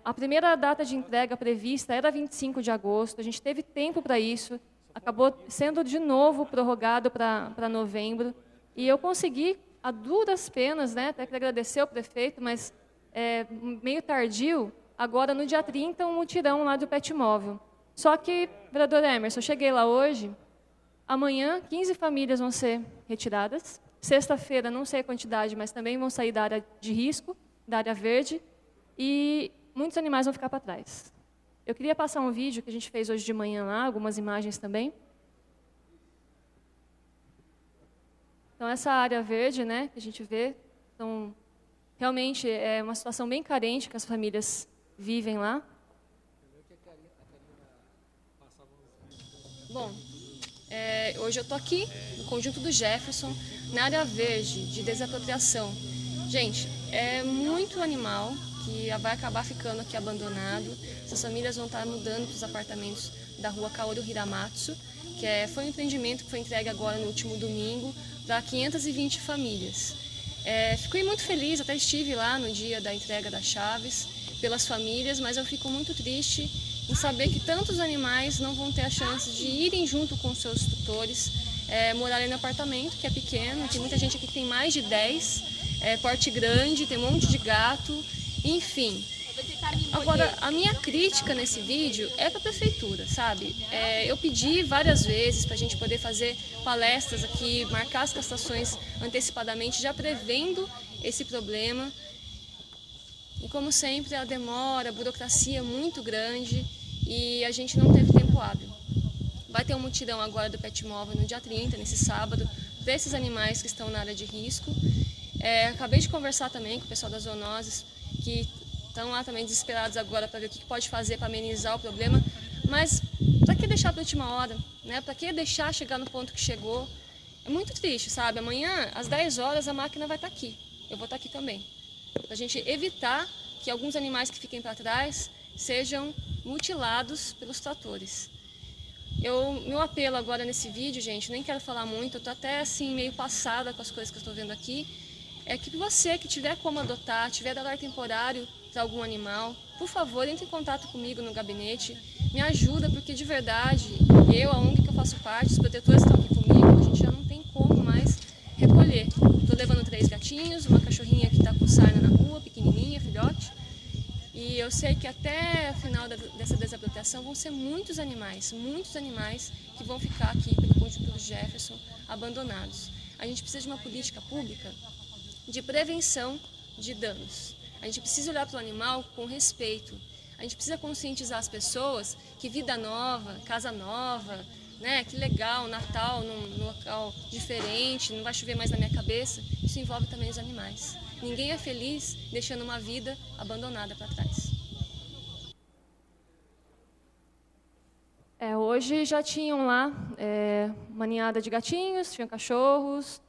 A primeira data de entrega prevista era 25 de agosto. A gente teve tempo para isso. Acabou sendo, de novo, prorrogado para novembro. E eu consegui, a duras penas, né, até queria agradecer ao prefeito, mas meio tardio, agora, no dia 30, um mutirão lá do Pet Móvel. Só que, vereador Emerson, eu cheguei lá hoje, amanhã 15 famílias vão ser retiradas, sexta-feira, não sei a quantidade, mas também vão sair da área de risco, da área verde, e muitos animais vão ficar para trás. Eu queria passar um vídeo que a gente fez hoje de manhã lá, algumas imagens também. Então, essa área verde, né, que a gente vê, então, realmente é uma situação bem carente que as famílias vivem lá. Bom, hoje eu estou aqui no Conjunto do Jefferson, na área verde de desapropriação. Gente, é muito animal que vai acabar ficando aqui abandonado. Essas famílias vão estar mudando para os apartamentos da rua Kaoru Hiramatsu, que foi um empreendimento que foi entregue agora no último domingo para 520 famílias. Fiquei muito feliz, até estive lá no dia da entrega das chaves, pelas famílias, mas eu fico muito triste em saber que tantos animais não vão ter a chance de irem junto com seus tutores, morarem no apartamento, que é pequeno. Tem muita gente aqui que tem mais de 10, porte grande, tem um monte de gato, enfim. Agora, a minha crítica nesse vídeo é para a prefeitura, sabe? Eu pedi várias vezes para a gente poder fazer palestras aqui, marcar as castrações antecipadamente, já prevendo esse problema. E como sempre, a demora, a burocracia é muito grande e a gente não teve tempo hábil. Vai ter um mutirão agora do Pet Móvel no dia 30, nesse sábado, para esses animais que estão na área de risco. Acabei de conversar também com o pessoal das zoonoses, que estão lá também desesperados agora para ver o que pode fazer para amenizar o problema. Mas para que deixar para a última hora? Né? Para que deixar chegar no ponto que chegou? É muito triste, sabe? Amanhã, às 10 horas, a máquina vai estar aqui. Eu vou estar aqui também. Para a gente evitar que alguns animais que fiquem para trás sejam mutilados pelos tratores. Meu apelo agora nesse vídeo, gente, nem quero falar muito, eu estou até assim meio passada com as coisas que eu estou vendo aqui, é que você que tiver como adotar, tiver dar temporário para algum animal, por favor, entre em contato comigo no gabinete, me ajuda, porque de verdade, a ONG que eu faço parte, os protetores estão aqui comigo, a gente já não tem como mais recolher. Estou levando 3 gatinhos, uma cachorrinha que está com sarna na rua, pequenininha, filhote, e eu sei que até o final dessa desapropriação vão ser muitos animais que vão ficar aqui pelo Conjunto Jefferson abandonados. A gente precisa de uma política pública de prevenção de danos. A gente precisa olhar para o animal com respeito. A gente precisa conscientizar as pessoas que vida nova, casa nova, né, que legal, Natal num local diferente, não vai chover mais na minha cabeça. Isso envolve também os animais. Ninguém é feliz deixando uma vida abandonada para trás. Hoje já tinham lá uma ninhada de gatinhos, tinham cachorros,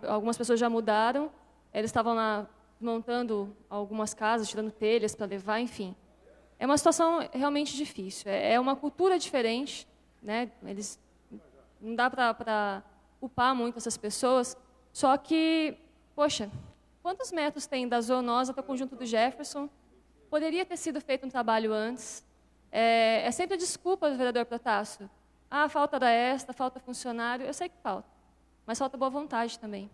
algumas pessoas já mudaram. Eles estavam lá montando algumas casas, tirando telhas para levar, enfim. É uma situação realmente difícil. É uma cultura diferente, né? Não dá para culpar muito essas pessoas. Só que, poxa, quantos metros tem da zoonose até o Conjunto do Jefferson? Poderia ter sido feito um trabalho antes. É sempre a desculpa do vereador Protássio. Falta hora extra, falta funcionário. Eu sei que falta, mas falta boa vontade também.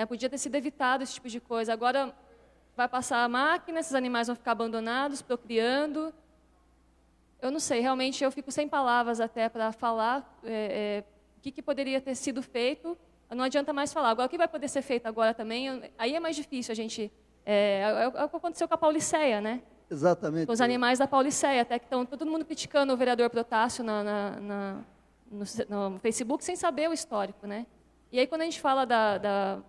Podia ter sido evitado esse tipo de coisa. Agora vai passar a máquina, esses animais vão ficar abandonados, procriando. Eu não sei, realmente eu fico sem palavras até para falar o que poderia ter sido feito. Não adianta mais falar. Agora, o que vai poder ser feito agora também, aí é mais difícil a gente... É o que aconteceu com a Pauliceia, né? Exatamente. Com os animais da Pauliceia, até que estão todo mundo criticando o vereador Protássio no Facebook, sem saber o histórico, né? E aí, quando a gente fala da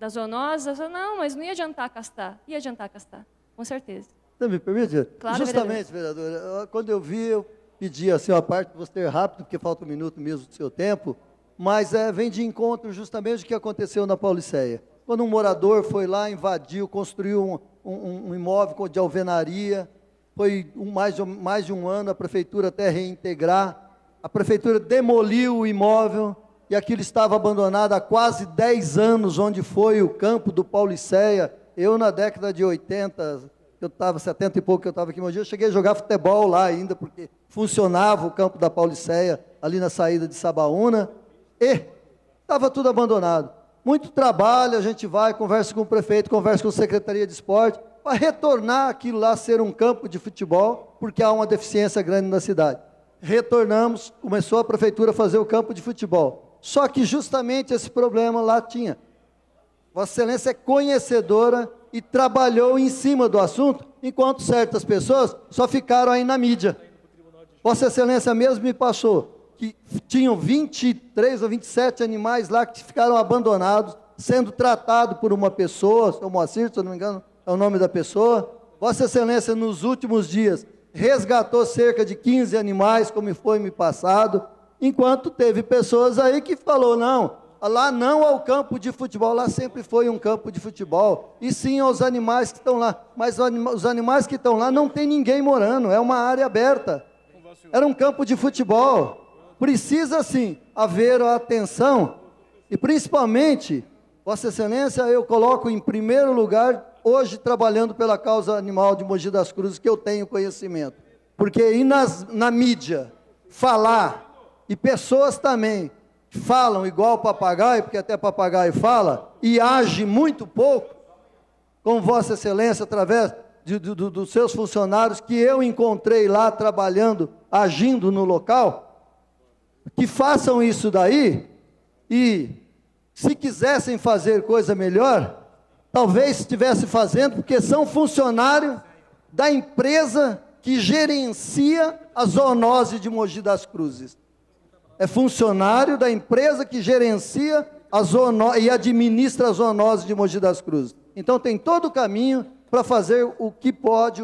zoonose, eu falo, não, mas não ia adiantar castrar. Ia adiantar castrar, com certeza. Você me permite? Claro, justamente, vereadora, quando eu vi, eu pedi assim, a parte de você ter rápido, porque falta um minuto mesmo do seu tempo, mas vem de encontro justamente o que aconteceu na Pauliceia. Quando um morador foi lá, invadiu, construiu um imóvel de alvenaria, foi mais de um ano a prefeitura até reintegrar, a prefeitura demoliu o imóvel e aquilo estava abandonado há quase 10 anos, onde foi o campo do Pauliceia. Eu, na década de 80, eu estava 70 e pouco que eu estava aqui em Mogi, eu cheguei a jogar futebol lá ainda, porque funcionava o campo da Pauliceia, ali na saída de Sabaúna, e estava tudo abandonado. Muito trabalho, a gente vai, conversa com o prefeito, conversa com a Secretaria de Esporte, para retornar aquilo lá ser um campo de futebol, porque há uma deficiência grande na cidade. Retornamos, começou a prefeitura a fazer o campo de futebol. Só que justamente esse problema lá tinha. Vossa Excelência é conhecedora e trabalhou em cima do assunto, enquanto certas pessoas só ficaram aí na mídia. Vossa Excelência mesmo me passou que tinham 23 ou 27 animais lá que ficaram abandonados, sendo tratados por uma pessoa, o Moacir, se eu não me engano, é o nome da pessoa. Vossa Excelência, nos últimos dias, resgatou cerca de 15 animais, como foi me passado, enquanto teve pessoas aí que falou, não, lá não ao campo de futebol, lá sempre foi um campo de futebol, e sim aos animais que estão lá, mas os animais que estão lá não tem ninguém morando, é uma área aberta, era um campo de futebol. Precisa sim haver a atenção, e principalmente, Vossa Excelência, eu coloco em primeiro lugar hoje trabalhando pela causa animal de Mogi das Cruzes, que eu tenho conhecimento. Porque ir na mídia falar, e pessoas também falam igual papagaio, porque até papagaio fala, e age muito pouco, com Vossa Excelência, através dos seus funcionários, que eu encontrei lá trabalhando, agindo no local, que façam isso daí, e se quisessem fazer coisa melhor, talvez estivesse fazendo, porque são funcionários da empresa que gerencia a zoonose de Mogi das Cruzes. É funcionário da empresa que gerencia a zoonose e administra a zoonose de Mogi das Cruzes. Então tem todo o caminho para fazer o que pode,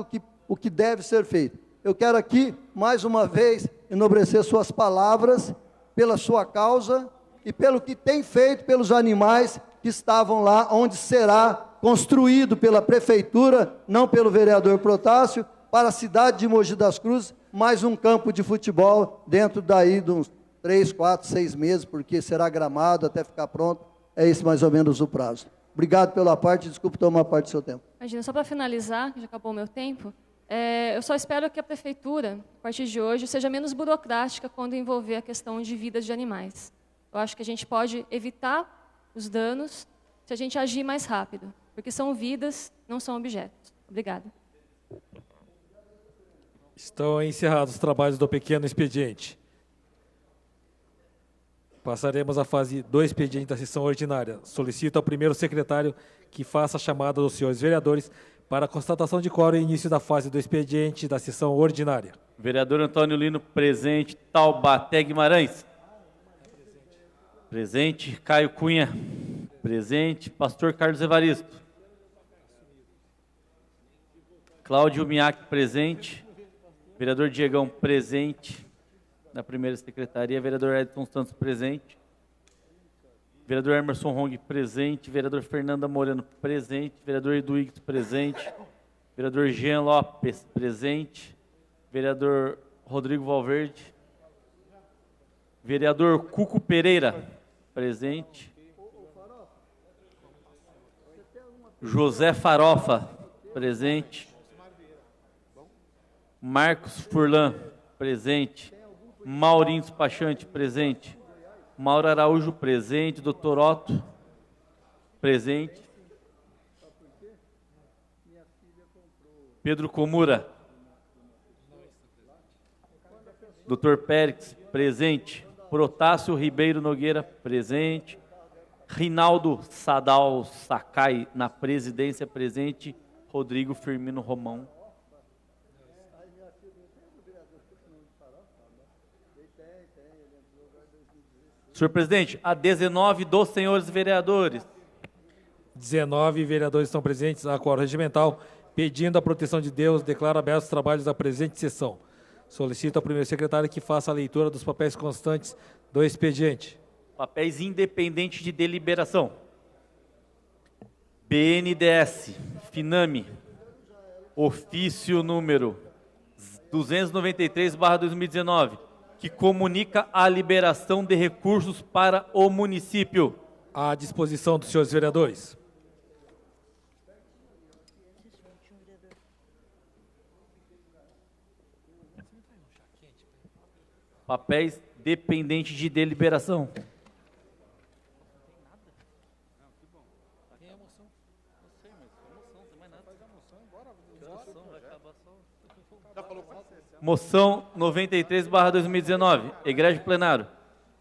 o que deve ser feito. Eu quero aqui, mais uma vez, enobrecer suas palavras pela sua causa e pelo que tem feito pelos animais que estavam lá, onde será construído pela prefeitura, não pelo vereador Protásio, para a cidade de Mogi das Cruzes, mais um campo de futebol dentro daí de uns 3, 4, 6 meses, porque será gramado até ficar pronto. É esse mais ou menos o prazo. Obrigado pela parte, desculpe tomar parte do seu tempo. Imagina, só para finalizar, que já acabou o meu tempo, eu só espero que a prefeitura, a partir de hoje, seja menos burocrática quando envolver a questão de vidas de animais. Eu acho que a gente pode evitar os danos se a gente agir mais rápido, porque são vidas, não são objetos. Obrigada. Estão encerrados os trabalhos do pequeno expediente. Passaremos à fase do expediente da sessão ordinária. Solicito ao primeiro secretário que faça a chamada dos senhores vereadores para a constatação de quórum e início da fase do expediente da sessão ordinária. Vereador Antônio Lino, presente. Taubaté Guimarães. Presente. Caio Cunha. Presente. Pastor Carlos Evaristo. Cláudio Miak, presente. Vereador Diegão, presente. Na primeira secretaria, vereador Edson Santos, presente. Vereador Emerson Hong, presente. Vereador Fernanda Moreno, presente. Vereador Eduígues, presente. Vereador Jean Lopes, presente. Vereador Rodrigo Valverde. Vereador Cuco Pereira, presente. José Farofa, presente. Marcos Furlan, presente. Maurinho Despachante, presente. Mauro Araújo, presente. Doutor Otto, presente. Pedro Comura. Doutor Pérez, presente. Protássio Ribeiro Nogueira, presente. Rinaldo Sadal Sakai, na presidência, presente. Rodrigo Firmino Romão. Senhor presidente, a 19 dos senhores vereadores. 19 vereadores estão presentes a quórum regimental, pedindo a proteção de Deus, declaro abertos os trabalhos da presente sessão. Solicito ao primeiro secretário que faça a leitura dos papéis constantes do expediente. Papéis independentes de deliberação. BNDES, Finame, ofício número 293/2019, que comunica a liberação de recursos para o município. À disposição dos senhores vereadores. Papéis dependentes de deliberação. Moção 93/2019, Egrégio Plenário.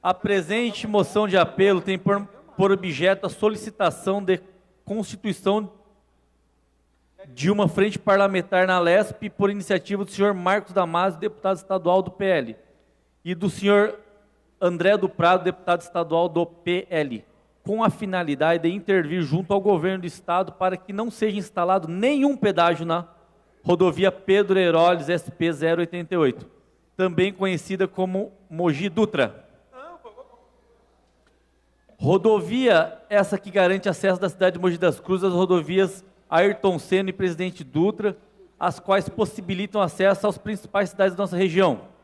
A presente moção de apelo tem por objeto a solicitação de constituição de uma frente parlamentar na LESP por iniciativa do senhor Marcos Damasio, deputado estadual do PL, e do senhor André do Prado, deputado estadual do PL, com a finalidade de intervir junto ao governo do estado para que não seja instalado nenhum pedágio na rodovia Pedro Heroles SP 088, também conhecida como Mogi Dutra. Rodovia essa que garante acesso da cidade de Mogi das Cruzes às rodovias Ayrton Senna e Presidente Dutra, as quais possibilitam acesso às principais cidades da nossa região.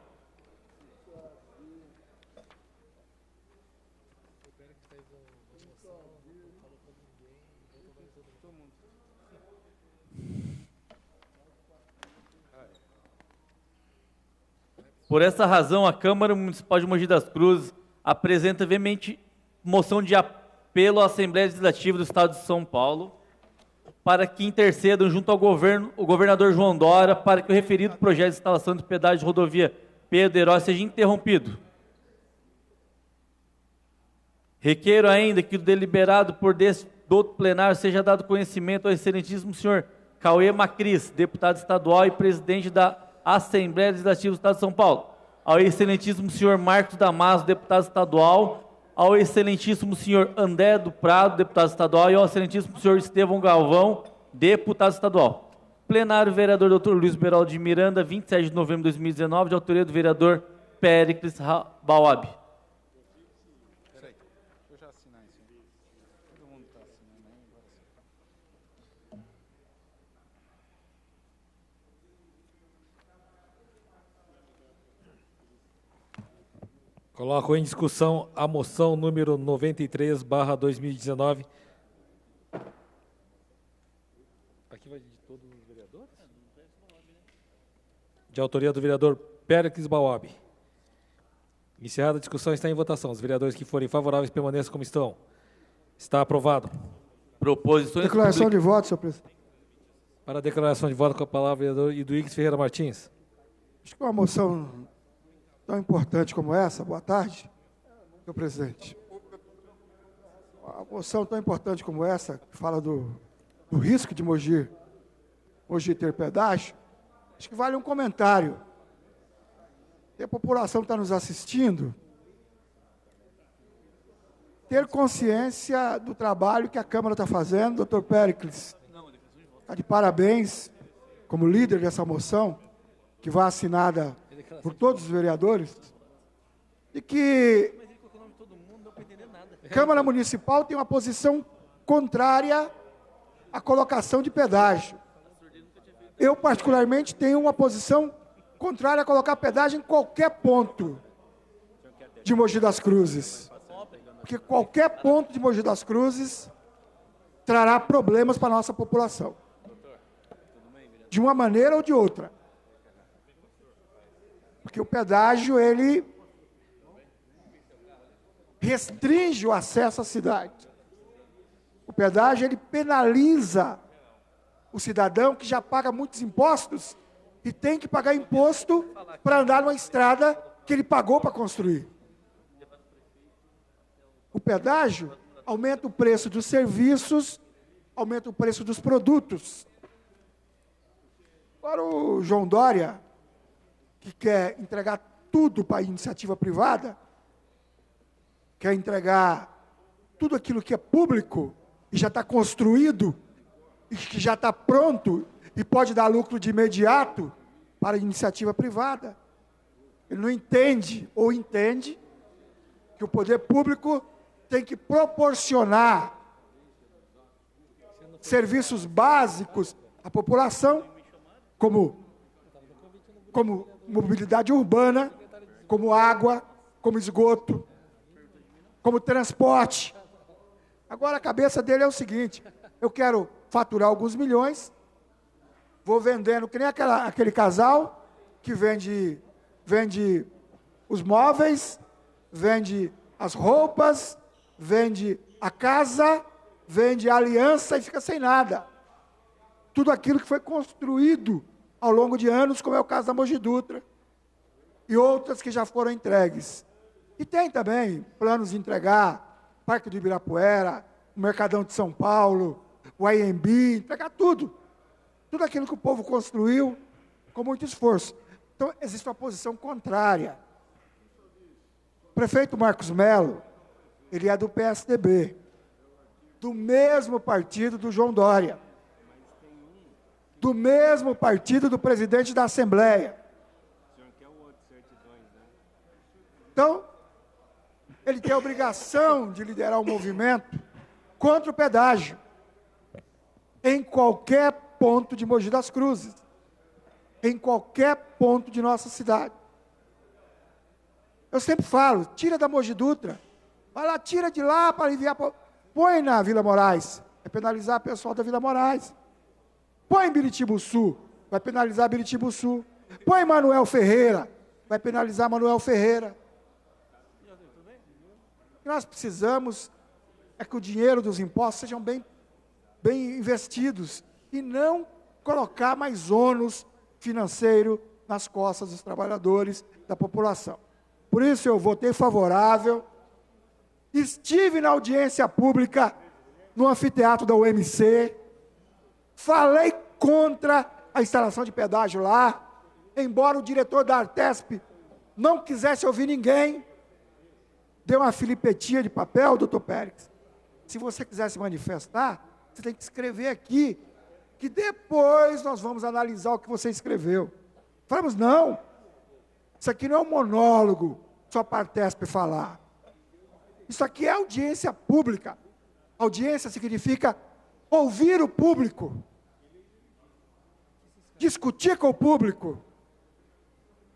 Por essa razão, a Câmara Municipal de Mogi das Cruzes apresenta veemente moção de apelo à Assembleia Legislativa do Estado de São Paulo para que intercedam junto ao governo, o governador João Dória, para que o referido projeto de instalação de pedágio de rodovia Pedro Herói seja interrompido. Requeiro ainda que o deliberado do plenário seja dado conhecimento ao excelentíssimo senhor Cauê Macris, deputado estadual e presidente da Assembleia Legislativa do Estado de São Paulo, ao excelentíssimo senhor Marcos Damasio, deputado estadual, ao excelentíssimo senhor André do Prado, deputado estadual, e ao excelentíssimo senhor Estevão Galvão, deputado estadual. Plenário, vereador Dr. Luiz Beraldo de Miranda, 27 de novembro de 2019, de autoria do vereador Péricles Bauab. Coloco em discussão a moção número 93/2019. Aqui vai de todos os vereadores? De autoria do vereador Péricles Bauab. Encerrada a discussão, está em votação. Os vereadores que forem favoráveis permaneçam como estão. Está aprovado. Proposições Declaração de voto, senhor presidente. Para a declaração de voto, com a palavra o vereador Iduígues Ferreira Martins. Acho que uma moção tão importante como essa, boa tarde, senhor presidente. Uma moção tão importante como essa, que fala do risco de Mogi ter pedágio, acho que vale um comentário. Se a população está nos assistindo, ter consciência do trabalho que a Câmara está fazendo. Doutor Péricles, está de parabéns como líder dessa moção, que vai assinada por todos os vereadores, de que a Câmara Municipal tem uma posição contrária à colocação de pedágio. Eu, particularmente, tenho uma posição contrária a colocar pedágio em qualquer ponto de Mogi das Cruzes. Porque qualquer ponto de Mogi das Cruzes trará problemas para a nossa população. De uma maneira ou de outra. Porque o pedágio, ele restringe o acesso à cidade. O pedágio, ele penaliza o cidadão que já paga muitos impostos e tem que pagar imposto para andar numa estrada que ele pagou para construir. O pedágio aumenta o preço dos serviços, aumenta o preço dos produtos. Agora o João Dória, que quer entregar tudo para a iniciativa privada, quer entregar tudo aquilo que é público e já está construído, e que já está pronto e pode dar lucro de imediato para a iniciativa privada. Ele não entende, ou entende, que o poder público tem que proporcionar serviços básicos à população, como mobilidade urbana, como água, como esgoto, como transporte. Agora a cabeça dele é o seguinte: eu quero faturar alguns milhões, vou vendendo, que nem aquele casal que vende os móveis, vende as roupas, vende a casa, vende a aliança e fica sem nada. Tudo aquilo que foi construído ao longo de anos, como é o caso da Mogi Dutra, e outras que já foram entregues. E tem também planos de entregar Parque do Ibirapuera, o Mercadão de São Paulo, o AMB, entregar tudo. Tudo aquilo que o povo construiu com muito esforço. Então, existe uma posição contrária. O prefeito Marcos Melo, ele é do PSDB, do mesmo partido do João Dória, do mesmo partido do presidente da Assembleia. Então, ele tem a obrigação de liderar um movimento contra o pedágio, em qualquer ponto de Mogi das Cruzes, em qualquer ponto de nossa cidade. Eu sempre falo, tira da Mogi Dutra, vai lá, tira de lá para aliviar, põe na Vila Moraes, vai penalizar o pessoal da Vila Moraes. Põe em Biritibuçu, vai penalizar Biritibuçu. Põe em Manuel Ferreira, vai penalizar Manuel Ferreira. O que nós precisamos é que o dinheiro dos impostos sejam bem investidos e não colocar mais ônus financeiro nas costas dos trabalhadores, da população. Por isso eu votei favorável, estive na audiência pública no anfiteatro da UMC, falei contra a instalação de pedágio lá, embora o diretor da Artesp não quisesse ouvir ninguém, deu uma filipetinha de papel, doutor Pérez. Se você quiser se manifestar, você tem que escrever aqui, que depois nós vamos analisar o que você escreveu. Falamos, não, isso aqui não é um monólogo, só para a Artesp falar. Isso aqui é audiência pública. Audiência significa ouvir o público, discutir com o público,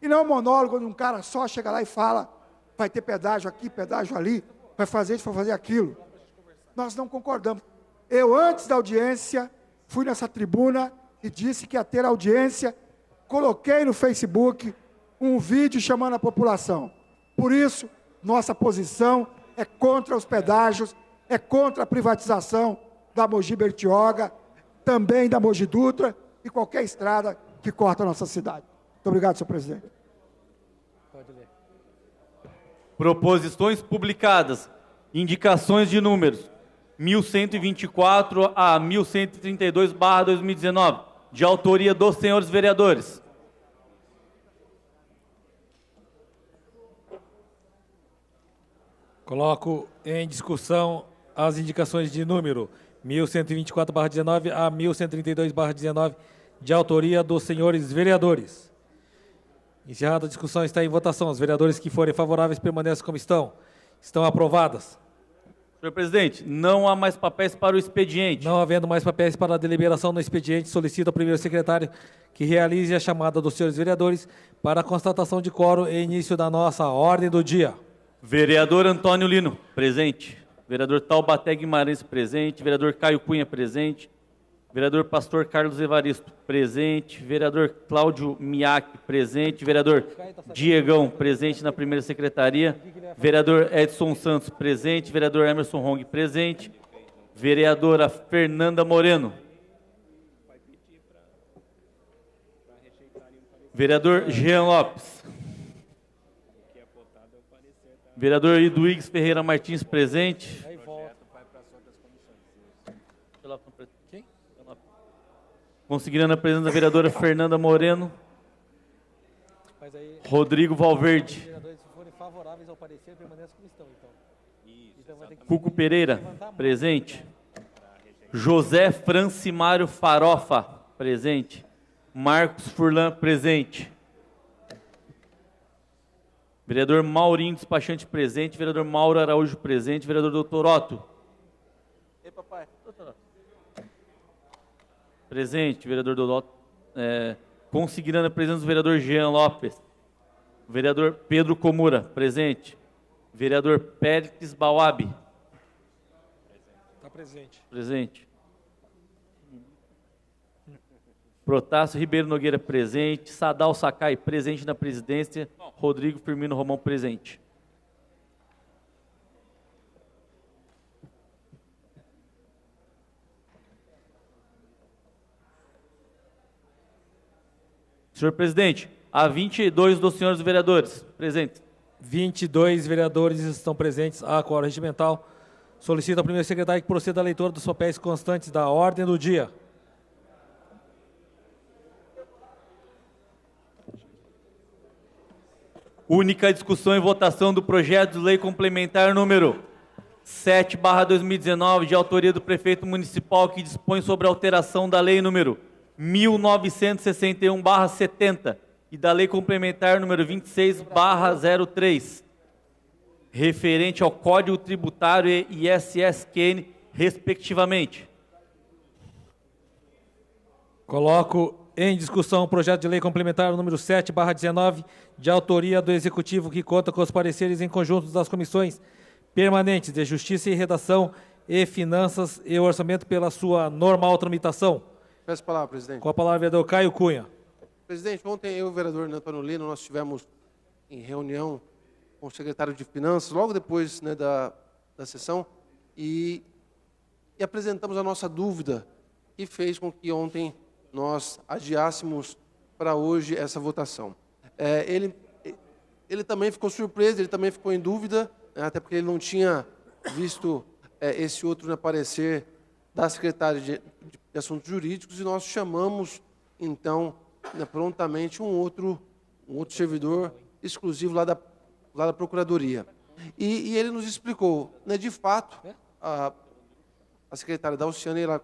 e não um monólogo onde um cara só chega lá e fala, vai ter pedágio aqui, pedágio ali, vai fazer isso, vai fazer aquilo. Nós não concordamos. Eu, antes da audiência, fui nessa tribuna e disse que ia ter audiência, coloquei no Facebook um vídeo chamando a população. Por isso, nossa posição é contra os pedágios, é contra a privatização da Mogi Bertioga, também da Mogi Dutra e qualquer estrada que corta a nossa cidade. Muito obrigado, senhor presidente. Pode ler. Proposições publicadas. Indicações de números 1124 a 1132/2019, de autoria dos senhores vereadores. Coloco em discussão as indicações de número 1124/19 a 1132/19, de autoria dos senhores vereadores. Encerrada a discussão, está em votação. Os vereadores que forem favoráveis permanecem como estão. Estão aprovadas. Senhor presidente, não há mais papéis para o expediente. Não havendo mais papéis para a deliberação no expediente, solicito ao primeiro secretário que realize a chamada dos senhores vereadores para a constatação de quórum e início da nossa ordem do dia. Vereador Antônio Lino, presente. Vereador Taubaté Guimarães, presente. Vereador Caio Cunha, presente. Vereador Pastor Carlos Evaristo, presente. Vereador Cláudio Miak, presente. Vereador Diegão, presente na primeira secretaria. Vereador Edson Santos, presente. Vereador Emerson Hong, presente. Vereadora Fernanda Moreno. Vereador Jean Lopes. Vereador Iduígues Ferreira Martins, presente. Considerando a presença da vereadora Fernanda Moreno. Rodrigo Valverde. Os vereadores que forem favoráveis ao parecer permanecem como estão, então. Cuco Pereira, presente. José Francimário Farofa, presente. Marcos Furlan, presente. Vereador Maurinho Despachante, presente. Vereador Mauro Araújo, presente. Vereador Doutor Otto. Ei, papai. Doutor Otto. Presente. Vereador Doutor Otto. Consignando a presença do vereador Jean Lopes. Vereador Pedro Comura, presente. Vereador Pérez Bauab. Está presente. Presente. Protássio Ribeiro Nogueira, presente. Sadal Sakai, presente na presidência. Rodrigo Firmino Romão, presente. Senhor presidente, há 22 dos senhores vereadores presentes. 22 vereadores estão presentes. Há quórum regimental. Solicito ao primeiro secretário que proceda à leitura dos papéis constantes da ordem do dia. Única discussão e votação do projeto de lei complementar número 7/2019, de autoria do prefeito municipal, que dispõe sobre a alteração da lei número 1961/70 e da lei complementar número 26/03, referente ao Código Tributário e ISSQN, respectivamente. Coloco em discussão o projeto de lei complementar número 7/19, de autoria do Executivo, que conta com os pareceres em conjunto das comissões permanentes de Justiça e Redação e Finanças e Orçamento pela sua normal tramitação. Peço a palavra, presidente. Com a palavra, vereador Caio Cunha. Presidente, ontem eu e o vereador Antônio Lino, nós tivemos em reunião com o secretário de Finanças, logo depois, né, da sessão, e apresentamos a nossa dúvida, que fez com que ontem nós adiássemos para hoje essa votação. Ele também ficou surpreso, ele também ficou em dúvida, né, até porque ele não tinha visto esse outro no parecer da secretária de Assuntos Jurídicos, e nós chamamos, então, né, prontamente um outro servidor exclusivo lá da Procuradoria. E ele nos explicou, né, de fato, a secretária Dalciane, ela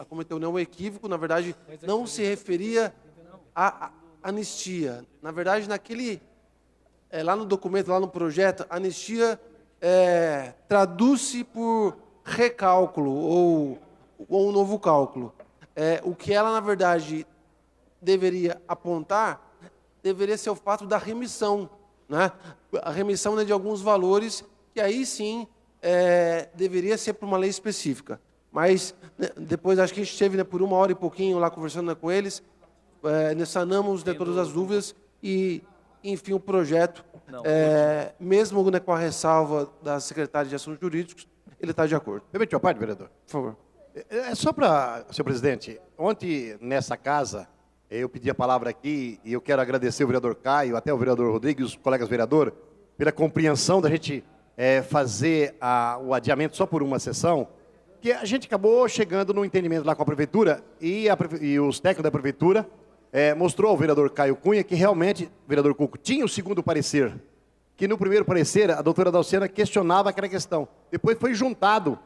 cometeu um equívoco, na verdade, não se referia à anistia. Na verdade, lá no documento, lá no projeto, anistia traduz-se por recálculo ou um novo cálculo. O que ela, na verdade, deveria apontar, deveria ser o fato da remissão, né? A remissão, né, de alguns valores, que aí sim deveria ser por uma lei específica. Mas, né, depois, acho que a gente esteve, né, por 1 hora e pouquinho lá conversando, né, com eles, sanamos, né, todas as dúvidas e, enfim, o projeto, mesmo, né, com a ressalva da secretária de Assuntos Jurídicos, ele está de acordo. Permite uma parte, vereador? Por favor. Só para, senhor presidente, ontem nessa casa, eu pedi a palavra aqui e eu quero agradecer o vereador Caio, até o vereador Rodrigo e os colegas vereadores, pela compreensão da gente fazer o adiamento só por uma sessão, que a gente acabou chegando no entendimento lá com a prefeitura e os técnicos da prefeitura mostrou ao vereador Caio Cunha que realmente, vereador Cuco, tinha o segundo parecer, que no primeiro parecer a doutora Dalciana questionava aquela questão. Depois foi juntado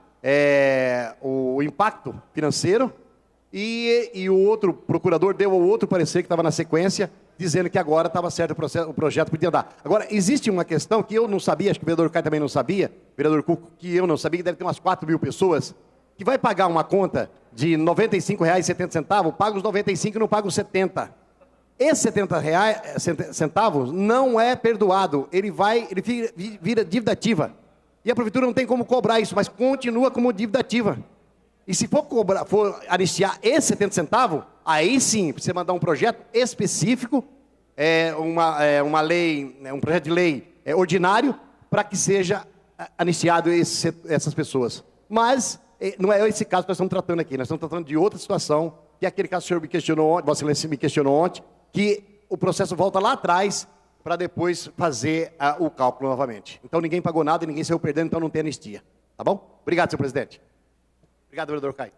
o impacto financeiro e o outro procurador deu o outro parecer que estava na sequência, dizendo que agora estava certo o projeto podia andar. Agora, existe uma questão que eu não sabia, acho que o vereador Caio também não sabia, vereador Cuco, que eu não sabia, que deve ter umas 4.000 pessoas, que vai pagar uma conta de R$ 95,70, paga os 95 e não paga os 70. Esses 70 centavos não é perdoado, ele vira dívida ativa. E a prefeitura não tem como cobrar isso, mas continua como dívida ativa. E se for anistiar esses 70 centavos, aí sim, precisa mandar um projeto específico, uma lei, um projeto de lei ordinário, para que seja anistiado essas pessoas. Mas não é esse caso que nós estamos tratando aqui, nós estamos tratando de outra situação, que é aquele caso que o senhor me questionou ontem, Vossa Excelência me questionou ontem, que o processo volta lá atrás para depois fazer o cálculo novamente. Então ninguém pagou nada e ninguém saiu perdendo, então não tem anistia. Tá bom? Obrigado, senhor presidente. Obrigado, vereador Caio.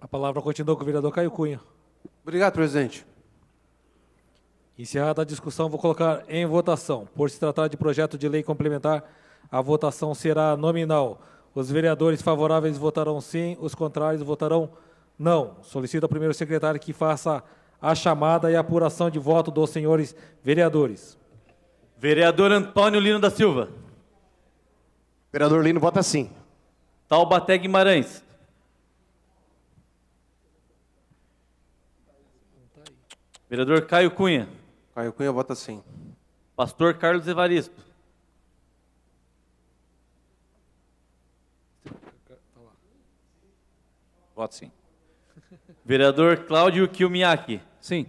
A palavra continua com o vereador Caio Cunha. Obrigado, presidente. Encerrada a discussão, vou colocar em votação. Por se tratar de projeto de lei complementar, a votação será nominal. Os vereadores favoráveis votarão sim, os contrários votarão não. Solicito ao primeiro secretário que faça a chamada e a apuração de voto dos senhores vereadores. Vereador Antônio Lino da Silva. Vereador Lino vota sim. Taubaté Guimarães. Vereador Caio Cunha. Caio Cunha vota sim. Pastor Carlos Evaristo. Voto sim. Vereador Cláudio Kilmiaki. Sim.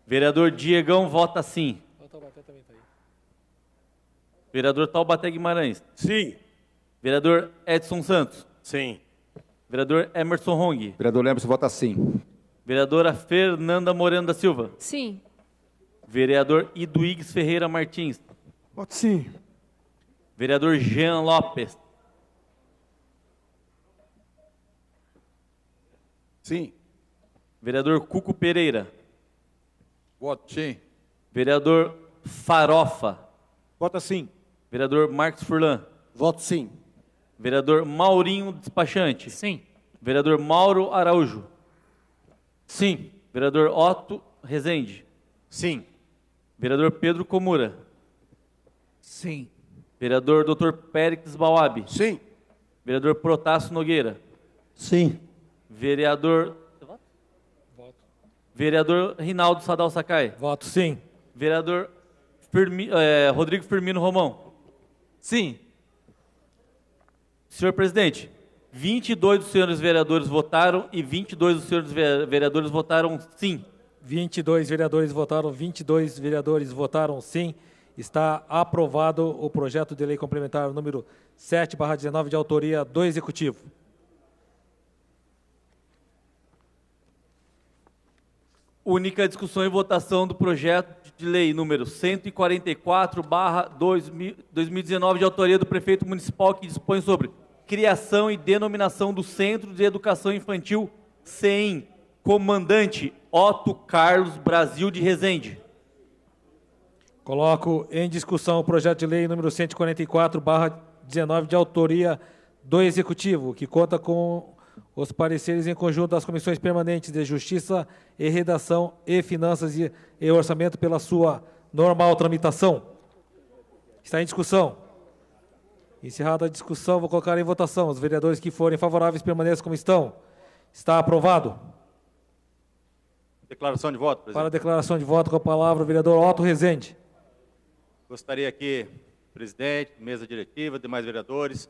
Vereador Diegão vota sim. Vereador Taubaté Guimarães. Sim. Vereador Edson Santos. Sim. Vereador Emerson Hong. Vereador Emerson vota sim. Vereadora Fernanda Moreno da Silva. Sim. Vereador Iduígues Ferreira Martins. Voto sim. Vereador Jean Lopes. Sim. Vereador Cuco Pereira. Voto sim. Vereador Farofa. Vota sim. Vereador Marcos Furlan. Voto sim. Vereador Maurinho Despachante. Sim. Vereador Mauro Araújo. Sim. Vereador Otto Rezende. Sim. Vereador Pedro Comura. Sim. Vereador Dr. Périx Bauab. Sim. Vereador Protássio Nogueira. Sim. Vereador... Vereador Rinaldo Sadal Sakai. Voto sim. Vereador Rodrigo Firmino Romão. Sim. Senhor presidente, 22 dos senhores vereadores votaram e 22 dos senhores vereadores votaram sim. 22 vereadores votaram sim. Está aprovado o projeto de lei complementar número 7/19, de autoria do Executivo. Única discussão e votação do projeto de lei número 144/2019, de autoria do prefeito municipal, que dispõe sobre criação e denominação do Centro de Educação Infantil CEIM, comandante Otto Carlos Brasil de Resende. Coloco em discussão o projeto de lei número 144/19, de autoria do Executivo, que conta com os pareceres em conjunto das comissões permanentes de Justiça e Redação e Finanças e Orçamento pela sua normal tramitação. Está em discussão. Encerrada a discussão, vou colocar em votação. Os vereadores que forem favoráveis permaneçam como estão. Está aprovado. Declaração de voto, presidente. Para a declaração de voto, com a palavra o vereador Otto Rezende. Gostaria aqui, presidente, mesa diretiva, demais vereadores,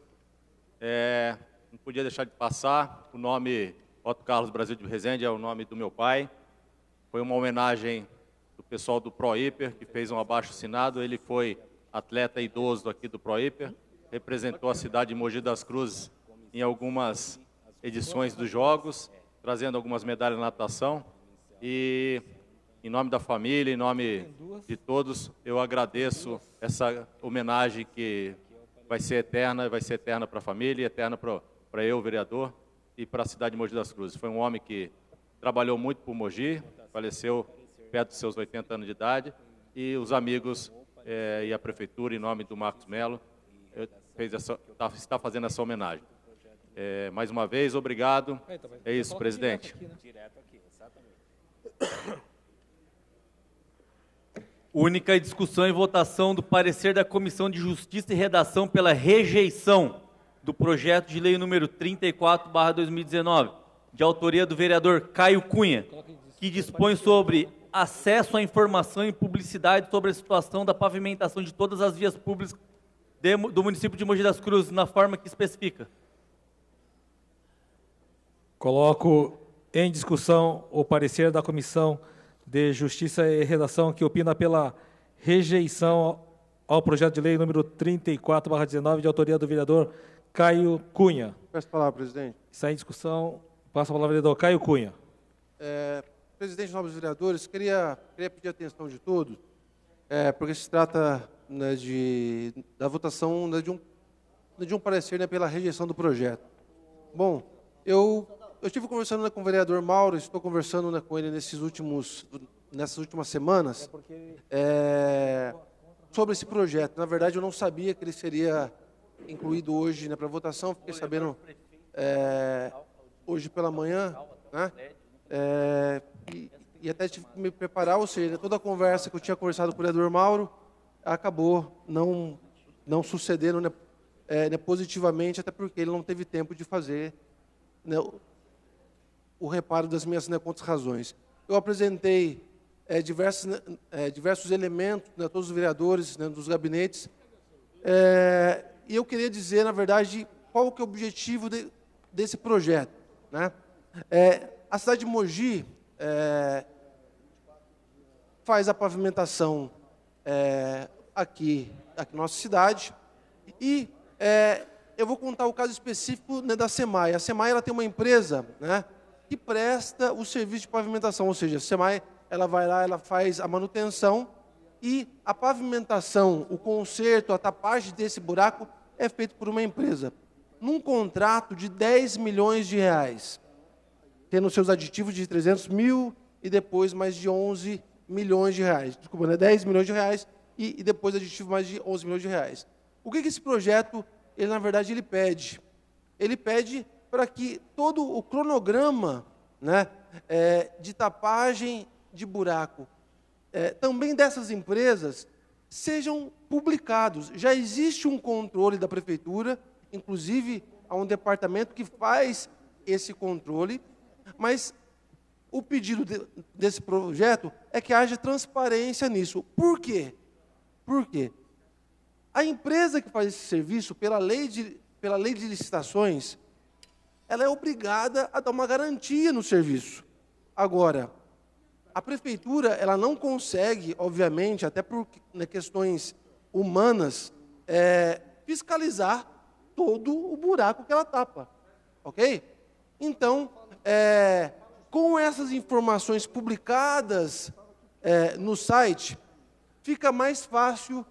não podia deixar de passar o nome Otto Carlos Brasil de Resende, é o nome do meu pai. Foi uma homenagem do pessoal do ProHiper, que fez um abaixo-assinado. Ele foi atleta idoso aqui do ProHiper, representou a cidade de Mogi das Cruzes em algumas edições dos Jogos, trazendo algumas medalhas na natação. E, em nome da família, em nome de todos, eu agradeço essa homenagem que vai ser eterna para a família, eterna para eu, vereador, e para a cidade de Mogi das Cruzes. Foi um homem que trabalhou muito por Mogi, faleceu perto dos seus 80 anos de idade, e os amigos e a prefeitura, em nome do Marcos Melo, está fazendo essa homenagem. Mais uma vez, obrigado. É isso, presidente. Única discussão e votação do parecer da Comissão de Justiça e Redação pela rejeição do projeto de lei número 34/2019, de autoria do vereador Caio Cunha, que dispõe sobre acesso à informação e publicidade sobre a situação da pavimentação de todas as vias públicas do município de Mogi das Cruzes, na forma que especifica. Coloco em discussão o parecer da Comissão de Justiça e Redação, que opina pela rejeição ao projeto de lei número 34/19, de autoria do vereador Caio Cunha. Peço a palavra, presidente. Está em discussão. Passo a palavra ao vereador Caio Cunha. Presidente, nobres vereadores, queria pedir a atenção de todos, porque se trata, né, da votação, né, de um parecer, né, pela rejeição do projeto. Bom, eu estive conversando, né, com o vereador Mauro, estou conversando, né, com ele nessas últimas semanas, sobre esse projeto. Na verdade, eu não sabia que ele seria incluído hoje, né, para votação, fiquei sabendo hoje pela manhã, né, e até tive que me preparar, ou seja, toda a conversa que eu tinha conversado com o vereador Mauro acabou não sucedendo, né, positivamente, até porque ele não teve tempo de fazer, né, o reparo das minhas, né, contas razões. Eu apresentei diversos elementos, né, a todos os vereadores, né, dos gabinetes, e eu queria dizer, na verdade, qual que é o objetivo desse projeto, né? A cidade de Mogi faz a pavimentação aqui na nossa cidade, e eu vou contar o caso específico, né, da SEMAI. A SEMAI, ela tem uma empresa, né, que presta o serviço de pavimentação, ou seja, a SEMAI, ela vai lá, ela faz a manutenção, e a pavimentação, o conserto, a tapagem desse buraco é feito por uma empresa, num contrato de 10 milhões de reais, tendo seus aditivos de 300 mil e depois mais de 11 milhões de reais. Desculpa, né? 10 milhões de reais e depois aditivo mais de 11 milhões de reais. O que esse projeto, ele, na verdade, ele pede? Ele pede para que todo o cronograma, né, de tapagem de buraco, também dessas empresas, sejam publicados. Já existe um controle da prefeitura, inclusive há um departamento que faz esse controle, mas o pedido desse projeto é que haja transparência nisso. Por quê? Por quê? A empresa que faz esse serviço, pela lei de licitações, ela é obrigada a dar uma garantia no serviço. Agora, A prefeitura, ela não consegue, obviamente, até por questões humanas, fiscalizar todo o buraco que ela tapa, ok? Então, com essas informações publicadas no site, fica mais fácil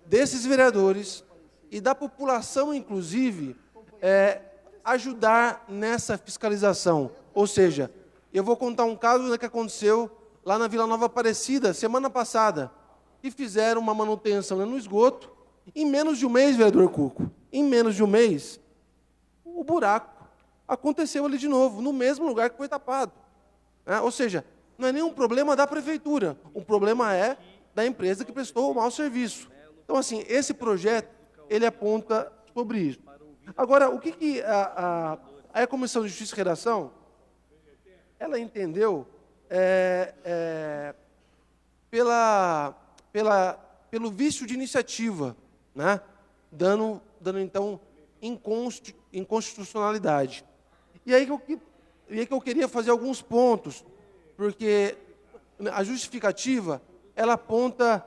desses vereadores e da população, inclusive, ajudar nessa fiscalização. Ou seja, eu vou contar um caso que aconteceu lá na Vila Nova Aparecida, semana passada, que fizeram uma manutenção no esgoto. Em menos de um mês, vereador Cuco, em menos de um mês, o buraco aconteceu ali de novo, no mesmo lugar que foi tapado. Ou seja, não é nenhum problema da prefeitura, o problema é da empresa que prestou o mau serviço. Então, assim, esse projeto, ele aponta sobre isso. Agora, o que a Comissão de Justiça e Redação, ela entendeu pelo vício de iniciativa, né? dando então, inconstitucionalidade. E aí que eu queria fazer alguns pontos, porque a justificativa, ela aponta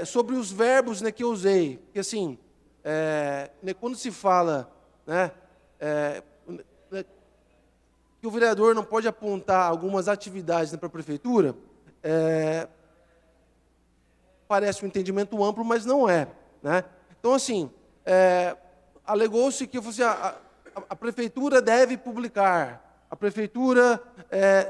sobre os verbos, né, que eu usei. Porque, assim, quando se fala, né, que o vereador não pode apontar algumas atividades, né, para a prefeitura, parece um entendimento amplo, mas não é. Né? Então, assim, alegou-se que a prefeitura deve publicar, a prefeitura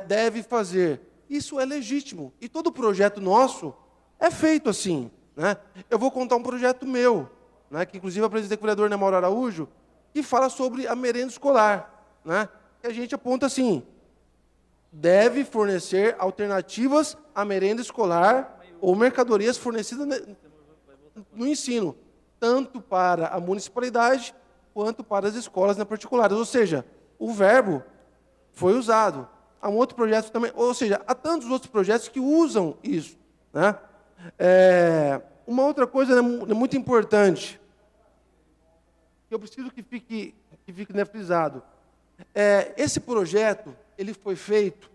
deve fazer. Isso é legítimo. E todo projeto nosso é feito assim. Né? Eu vou contar um projeto meu, né, que inclusive apresentei com o vereador Mauro Araújo, que fala sobre a merenda escolar. Né? Que a gente aponta assim, deve fornecer alternativas à merenda escolar ou mercadorias fornecidas no ensino, tanto para a municipalidade quanto para as escolas particulares. Ou seja, o verbo foi usado. Há um outro projeto também, ou seja, há tantos outros projetos que usam isso. Né? Uma outra coisa muito importante, que eu preciso que fique frisado, esse projeto ele foi feito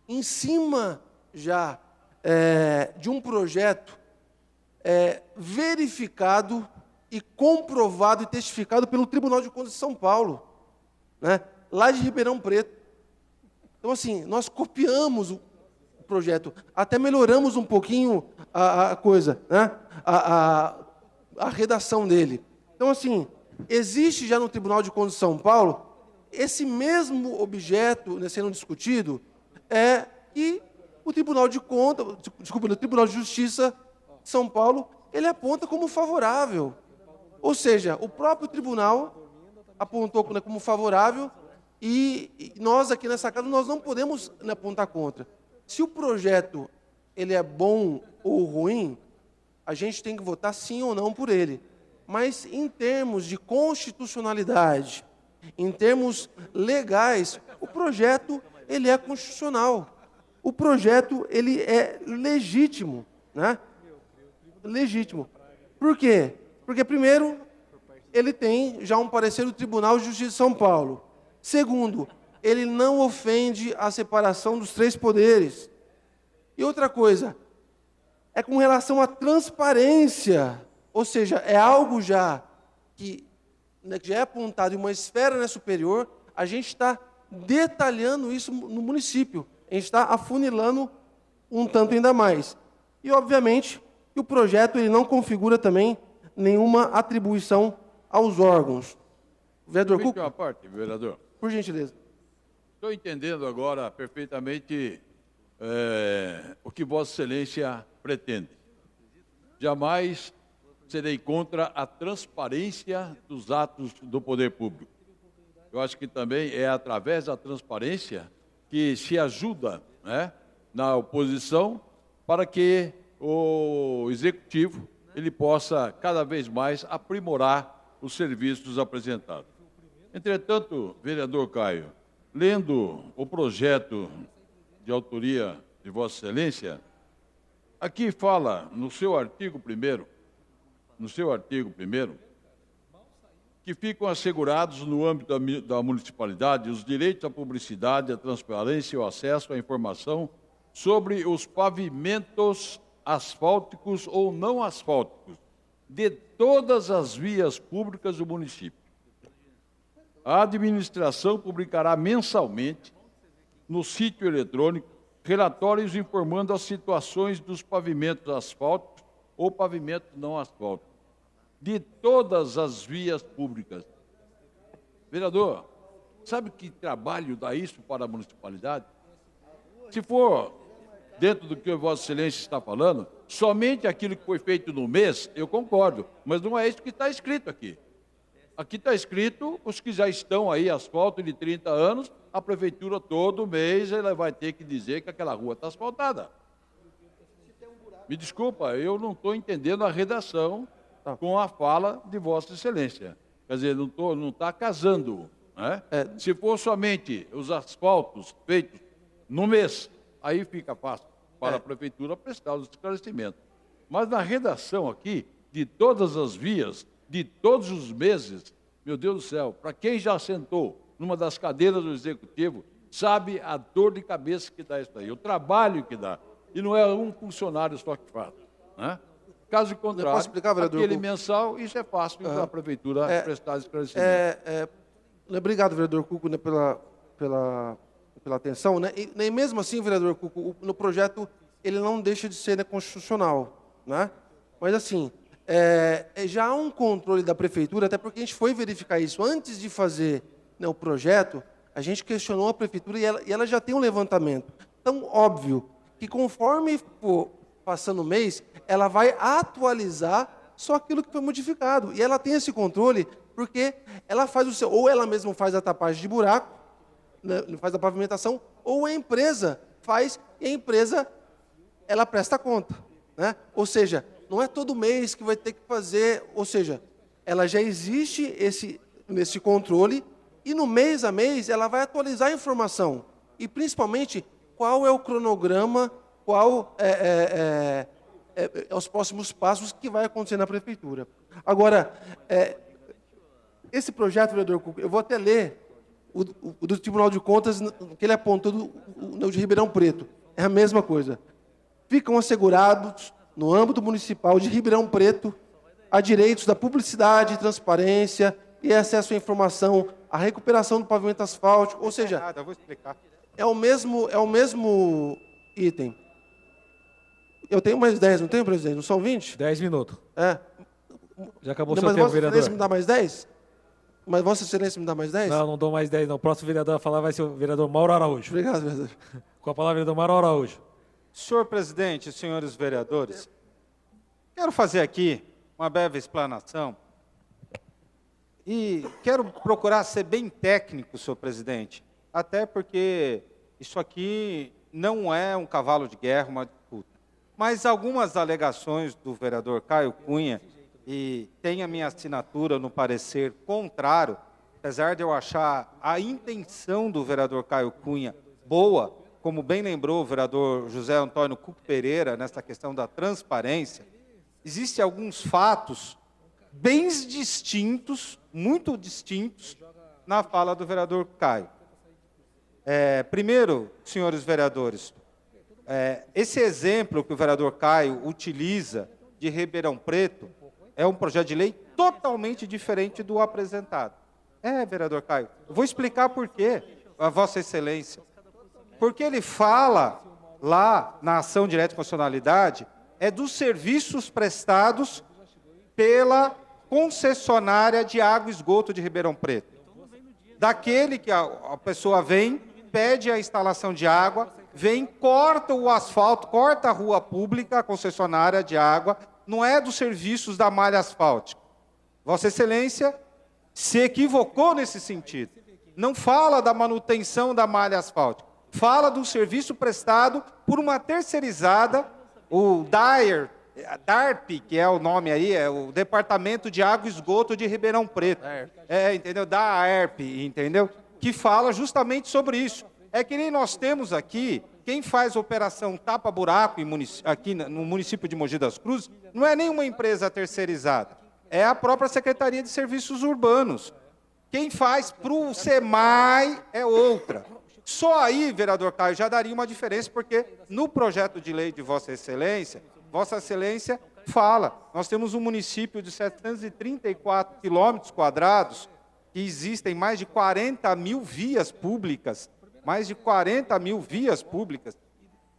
em cima já de um projeto verificado e comprovado e testificado pelo Tribunal de Contas de São Paulo, né? Lá de Ribeirão Preto. Então, assim, nós copiamos o projeto, até melhoramos um pouquinho a coisa, né? a redação dele. Então, assim, existe já no Tribunal de Contas de São Paulo esse mesmo objeto, né, sendo discutido, que o Tribunal de Contas, o Tribunal de Justiça de São Paulo, ele aponta como favorável. Ou seja, o próprio tribunal apontou como favorável e nós aqui nessa casa nós não podemos, né, apontar contra. Se o projeto ele é bom ou ruim, a gente tem que votar sim ou não por ele. Mas em termos de constitucionalidade, em termos legais, o projeto ele é constitucional. O projeto ele é legítimo, né? Legítimo. Por quê? Porque, primeiro, ele tem já um parecer do Tribunal de Justiça de São Paulo. Segundo, ele não ofende a separação dos três poderes. E outra coisa, é com relação à transparência, ou seja, é algo já que já é apontado em uma esfera, né, superior, a gente está detalhando isso no município, a gente está afunilando um tanto ainda mais. E, obviamente, que o projeto ele não configura também nenhuma atribuição aos órgãos. Vereador Cuco? Uma parte, vereador. Por gentileza. Estou entendendo agora perfeitamente o que Vossa Excelência pretende. Jamais serei contra a transparência dos atos do poder público. Eu acho que também é através da transparência que se ajuda, né, na oposição para que o executivo ele possa cada vez mais aprimorar os serviços apresentados. Entretanto, vereador Caio, lendo o projeto de autoria de Vossa Excelência, aqui fala no seu artigo 1º, que ficam assegurados no âmbito da municipalidade os direitos à publicidade, à transparência e ao acesso à informação sobre os pavimentos asfálticos ou não asfálticos de todas as vias públicas do município. A administração publicará mensalmente no sítio eletrônico relatórios informando as situações dos pavimentos asfálticos ou pavimentos não asfálticos de todas as vias públicas. Vereador, sabe que trabalho dá isso para a municipalidade? Se for dentro do que Vossa Excelência está falando, somente aquilo que foi feito no mês, eu concordo, mas não é isso que está escrito aqui. Aqui está escrito, os que já estão aí, asfalto de 30 anos, a prefeitura todo mês ela vai ter que dizer que aquela rua está asfaltada. Me desculpa, eu não estou entendendo a redação com a fala de Vossa Excelência. Quer dizer, não está casando. Né? Se for somente os asfaltos feitos no mês, aí fica fácil para a prefeitura prestar os esclarecimentos. Mas na redação aqui, de todas as vias, de todos os meses, meu Deus do céu, para quem já sentou numa das cadeiras do Executivo, sabe a dor de cabeça que dá isso aí, o trabalho que dá. E não é um funcionário só que faz. Né? Caso contrário, explicar, aquele mensal, isso é fácil para a prefeitura prestar esclarecimento. Obrigado, vereador Cuco, né, pela atenção. Né? E, nem mesmo assim, vereador Cuco, no projeto ele não deixa de ser constitucional. Né? Mas, assim, já há um controle da prefeitura, até porque a gente foi verificar isso antes de fazer, né, o projeto, a gente questionou a prefeitura e ela já tem um levantamento. Então, óbvio que conforme for passando o mês, ela vai atualizar só aquilo que foi modificado. E ela tem esse controle porque ela faz ou ela mesma faz a tapagem de buraco, né, faz a pavimentação, ou a empresa faz, e a empresa ela presta conta. Né? Ou seja, não é todo mês que vai ter que fazer, ou seja, ela já existe nesse controle e no mês a mês ela vai atualizar a informação. E principalmente, qual é o cronograma, qual os próximos passos que vai acontecer na prefeitura. Agora, esse projeto, vereador Cuco, eu vou até ler o do Tribunal de Contas, que ele apontou no de Ribeirão Preto. É a mesma coisa. Ficam assegurados, no âmbito municipal de Ribeirão Preto, a direitos da publicidade, transparência e acesso à informação, a recuperação do pavimento asfáltico, ou seja, vou explicar. É o mesmo item. Eu tenho mais 10, não tenho, presidente? Não são 20? 10 minutos. Já acabou o não, seu tempo, vereador. Mas Vossa Excelência me dá mais 10? Mas Vossa Excelência me dá mais 10? Não dou mais 10, não. O próximo vereador a falar vai ser o vereador Mauro Araújo. Obrigado, vereador. Com a palavra, vereador Mauro Araújo. Senhor presidente, senhores vereadores, quero fazer aqui uma breve explanação e quero procurar ser bem técnico, senhor presidente, até porque isso aqui não é um cavalo de guerra, uma disputa. Mas algumas alegações do vereador Caio Cunha, e tem a minha assinatura no parecer contrário, apesar de eu achar a intenção do vereador Caio Cunha boa, como bem lembrou o vereador José Antônio Cuco Pereira, nessa questão da transparência, existem alguns fatos bem distintos, muito distintos, na fala do vereador Caio. Primeiro, senhores vereadores, esse exemplo que o vereador Caio utiliza de Ribeirão Preto é um projeto de lei totalmente diferente do apresentado. Vereador Caio, eu vou explicar por quê, a Vossa Excelência. Porque ele fala lá na ação direta de constitucionalidade dos serviços prestados pela concessionária de água e esgoto de Ribeirão Preto. Daquele que a pessoa vem, pede a instalação de água, vem, corta o asfalto, corta a rua pública, a concessionária de água, não é dos serviços da malha asfáltica. Vossa Excelência se equivocou nesse sentido. Não fala da manutenção da malha asfáltica. Fala do serviço prestado por uma terceirizada, o DARP, que é o nome aí, é o Departamento de Água e Esgoto de Ribeirão Preto. Entendeu? DARP, entendeu? Que fala justamente sobre isso. É que nem nós temos aqui, quem faz operação tapa-buraco aqui no município de Mogi das Cruzes, não é nenhuma empresa terceirizada. é a própria Secretaria de Serviços Urbanos. Quem faz para o SEMAI é outra. Só aí, vereador Caio, já daria uma diferença, porque no projeto de lei de Vossa Excelência fala, nós temos um município de 734 quilômetros quadrados, que existem mais de 40 mil vias públicas,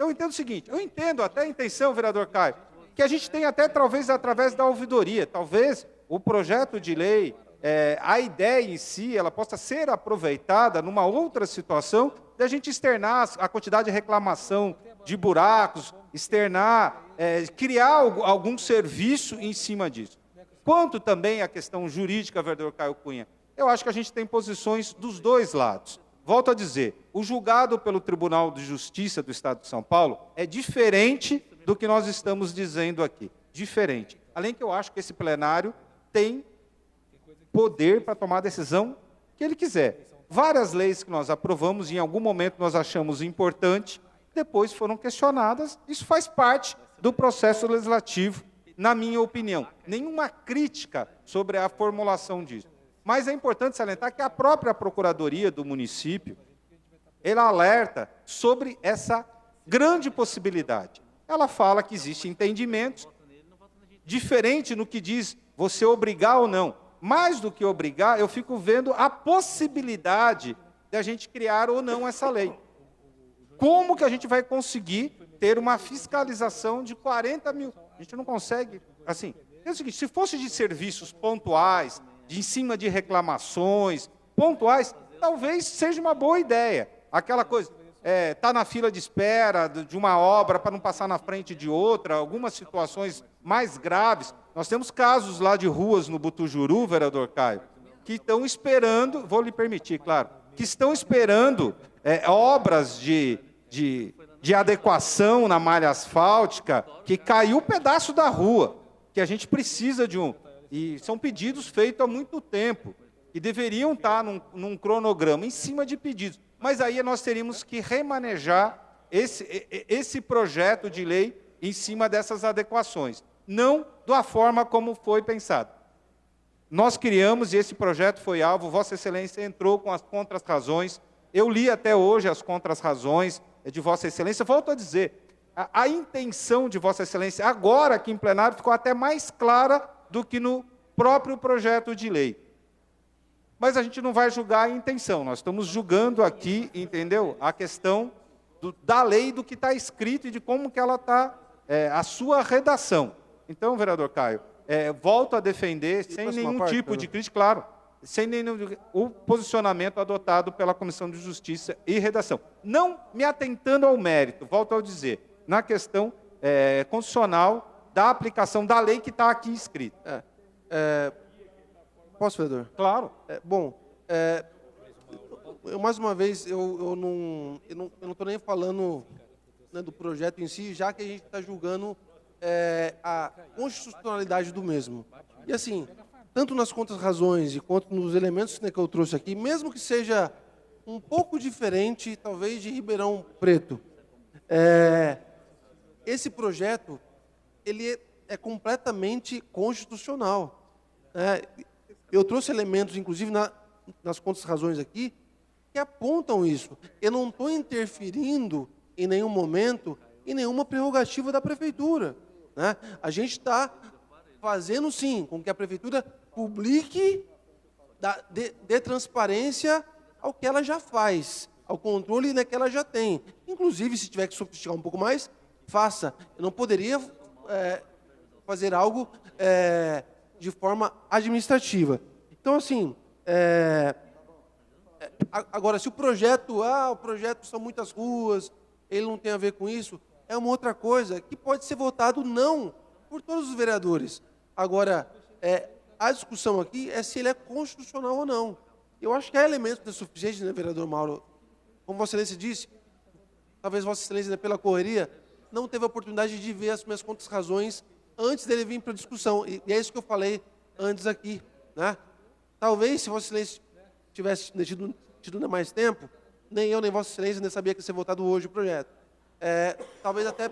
Eu entendo o seguinte, eu entendo até a intenção, vereador Caio, que a gente tem até, talvez, através da ouvidoria, talvez o projeto de lei, a ideia em si, ela possa ser aproveitada numa outra situação, de a gente externar a quantidade de reclamação de buracos, criar algum serviço em cima disso. Quanto também à questão jurídica, vereador Caio Cunha, eu acho que a gente tem posições dos dois lados. Volto a dizer, o julgado pelo Tribunal de Justiça do Estado de São Paulo é diferente do que nós estamos dizendo aqui. Diferente. Além que eu acho que esse plenário tem poder para tomar a decisão que ele quiser. Várias leis que nós aprovamos, em algum momento nós achamos importante, depois foram questionadas. Isso faz parte do processo legislativo, na minha opinião. Nenhuma crítica sobre a formulação disso. Mas é importante salientar que a própria Procuradoria do município, ela alerta sobre essa grande possibilidade. Ela fala que existem entendimentos, diferente no que diz você obrigar ou não. Mais do que obrigar, eu fico vendo a possibilidade de a gente criar ou não essa lei. Como que a gente vai conseguir ter uma fiscalização de 40 mil? A gente não consegue, assim, é o seguinte, se fosse de serviços pontuais, em cima de reclamações pontuais, talvez seja uma boa ideia. Aquela coisa, tá na fila de espera de uma obra para não passar na frente de outra, algumas situações mais graves. Nós temos casos lá de ruas no Butujuru, vereador Caio, que estão esperando, vou lhe permitir, claro, que estão esperando obras de adequação na malha asfáltica, que caiu um pedaço da rua, que a gente precisa de um. E são pedidos feitos há muito tempo, e deveriam estar num cronograma, em cima de pedidos. Mas aí nós teríamos que remanejar esse projeto de lei em cima dessas adequações, não da forma como foi pensado. Nós criamos, e esse projeto foi alvo, Vossa Excelência entrou com as contras-razões, eu li até hoje as contras-razões de Vossa Excelência, volto a dizer, a intenção de Vossa Excelência, agora aqui em plenário, ficou até mais clara do que no próprio projeto de lei. Mas a gente não vai julgar a intenção, nós estamos julgando aqui, entendeu? A questão da lei, do que está escrito e de como que ela está, a sua redação. Então, vereador Caio, volto a defender, sem nenhum tipo de crítica, claro, sem nenhum o posicionamento adotado pela Comissão de Justiça e Redação. Não me atentando ao mérito, volto a dizer, na questão constitucional da aplicação da lei que está aqui escrita. Posso, vereador? Claro. Mais uma vez, eu não estou nem falando, né, do projeto em si, já que a gente está julgando a constitucionalidade do mesmo. E assim, tanto nas contras-razões quanto nos elementos, né, que eu trouxe aqui, mesmo que seja um pouco diferente, talvez, de Ribeirão Preto, esse projeto ele é completamente constitucional. Eu trouxe elementos, inclusive, nas contras-razões aqui, que apontam isso. Eu não estou interferindo em nenhum momento em nenhuma prerrogativa da prefeitura, né? A gente está fazendo, sim, com que a prefeitura publique, dê transparência ao que ela já faz, ao controle, né, que ela já tem. Inclusive, se tiver que sofisticar um pouco mais, faça. Eu não poderia fazer algo de forma administrativa. Então, assim, agora, se o projeto são muitas ruas, ele não tem a ver com isso, é uma outra coisa que pode ser votado não por todos os vereadores. Agora, a discussão aqui é se ele é constitucional ou não. Eu acho que há elementos de suficiência, né, vereador Mauro? Como Vossa Excelência disse, talvez Vossa Excelência, né, pela correria, não teve a oportunidade de ver as minhas contras-razões antes dele vir para a discussão. E é isso que eu falei antes aqui, né? Talvez, se Vossa Excelência tivesse tido mais tempo, nem eu, nem Vossa Excelência, nem sabia que ia ser votado hoje o projeto. Talvez até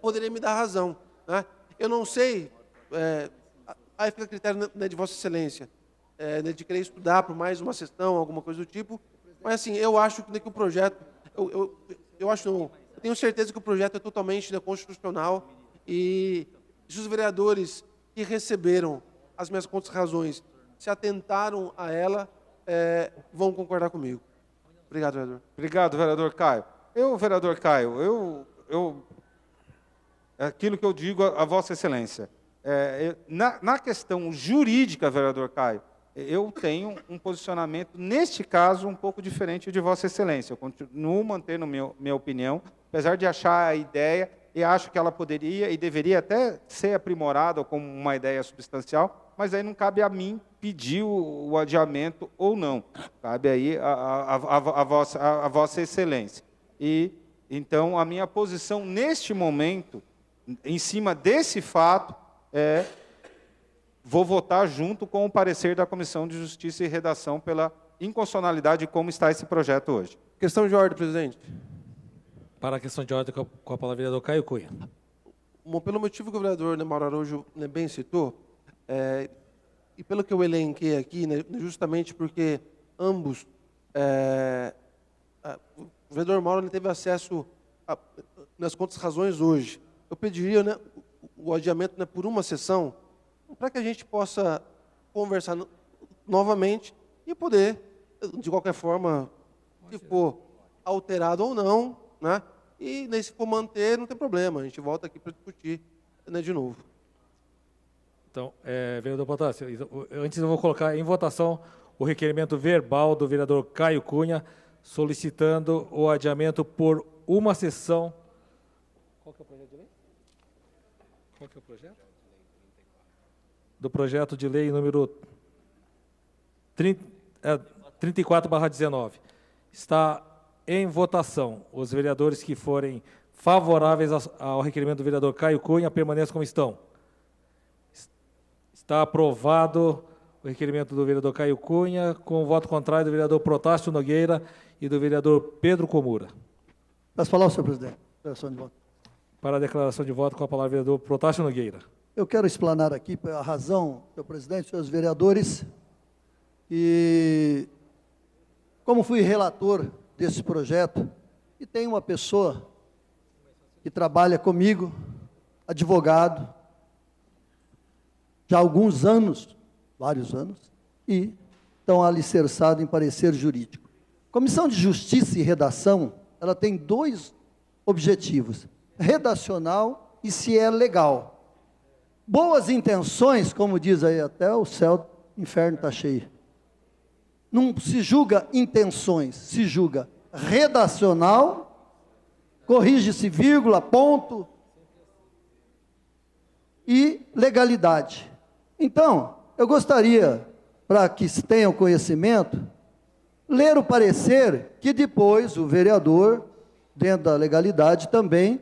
poderia me dar razão, né? Eu não sei, aí fica a critério, né, de Vossa Excelência, né, de querer estudar por mais uma sessão, alguma coisa do tipo. Mas, assim, eu acho que o projeto... Eu tenho certeza que o projeto é totalmente, né, constitucional e se os vereadores que receberam as minhas razões se atentaram a ela, vão concordar comigo. Obrigado, vereador. Obrigado, vereador Caio. Vereador Caio, é aquilo que eu digo a Vossa Excelência. Na questão jurídica, vereador Caio, eu tenho um posicionamento, neste caso, um pouco diferente de Vossa Excelência. Eu continuo mantendo minha opinião, apesar de achar a ideia, e acho que ela poderia e deveria até ser aprimorada como uma ideia substancial, mas aí não cabe a mim pedir o adiamento ou não. Cabe aí a Vossa Excelência. E, então, a minha posição, neste momento, em cima desse fato, vou votar junto com o parecer da Comissão de Justiça e Redação pela inconstitucionalidade de como está esse projeto hoje. Questão de ordem, presidente. Para a questão de ordem, com a palavra o vereador Caio Cunha. Bom, pelo motivo que o vereador, né, Mauro Araújo, né, bem citou, e pelo que eu elenquei aqui, né, justamente porque ambos, o vereador Mauro teve acesso nas contas razões hoje. Eu pediria, né, o adiamento, né, por uma sessão, para que a gente possa conversar novamente e poder, de qualquer forma, se for alterado ou não, né, e se for manter, não tem problema, a gente volta aqui para discutir, né, de novo. Então, vereador Potássio, antes eu vou colocar em votação o requerimento verbal do vereador Caio Cunha, solicitando o adiamento por uma sessão. Qual que é o projeto de lei? Qual que é o projeto? Do projeto de lei número 34/19. Está em votação. Os vereadores que forem favoráveis ao requerimento do vereador Caio Cunha permaneçam como estão. Está aprovado o requerimento do vereador Caio Cunha, com o voto contrário do vereador Protásio Nogueira e do vereador Pedro Comura. Posso falar, senhor presidente? Declaração de voto. Para a declaração de voto, com a palavra o vereador Protásio Nogueira. Eu quero explanar aqui a razão, senhor presidente, senhores vereadores, e como fui relator desse projeto, e tem uma pessoa que trabalha comigo, advogado, já há alguns anos, vários anos, e estão alicerçados em parecer jurídico. Comissão de Justiça e Redação, ela tem dois objetivos, redacional e se é legal. Boas intenções, como diz aí, até o céu, o inferno está cheio. Não se julga intenções, se julga redacional, corrige-se vírgula, ponto, e legalidade. Então, eu gostaria, para que tenham conhecimento, ler o parecer que depois o vereador, dentro da legalidade também,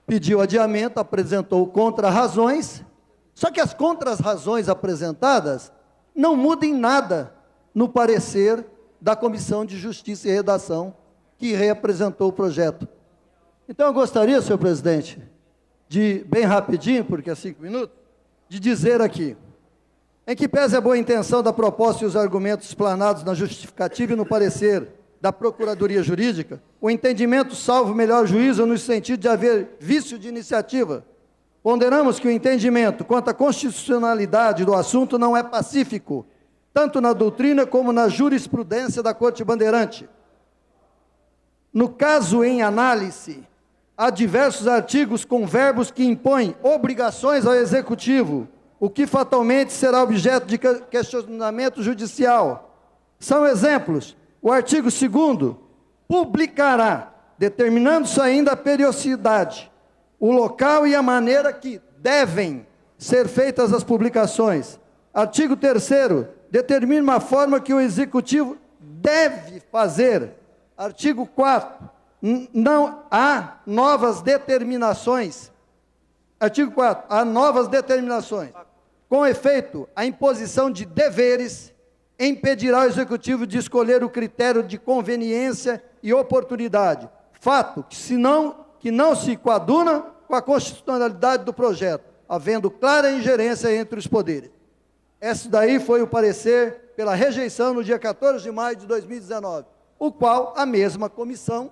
pediu adiamento, apresentou contra-razões, só que as contra-razões apresentadas não mudam em nada no parecer da Comissão de Justiça e Redação, que reapresentou o projeto. Então, eu gostaria, senhor presidente, de, bem rapidinho, porque é 5 minutos, de dizer aqui, em que pese a boa intenção da proposta e os argumentos explanados na justificativa e no parecer da Procuradoria Jurídica, o entendimento salvo melhor juízo no sentido de haver vício de iniciativa. Ponderamos que o entendimento quanto à constitucionalidade do assunto não é pacífico, tanto na doutrina como na jurisprudência da Corte Bandeirante. No caso em análise, há diversos artigos com verbos que impõem obrigações ao Executivo, o que fatalmente será objeto de questionamento judicial. São exemplos: o artigo 2º, publicará, determinando-se ainda a periodicidade, o local e a maneira que devem ser feitas as publicações. Artigo 3º, determina a forma que o Executivo deve fazer. Artigo 4º, não há novas determinações. Artigo 4º, há novas determinações. Com efeito, a imposição de deveres impedirá o Executivo de escolher o critério de conveniência e oportunidade, fato que não se coaduna com a constitucionalidade do projeto. havendo clara ingerência entre os poderes. Esse daí foi o parecer pela rejeição no dia 14 de maio de 2019, o qual a mesma comissão,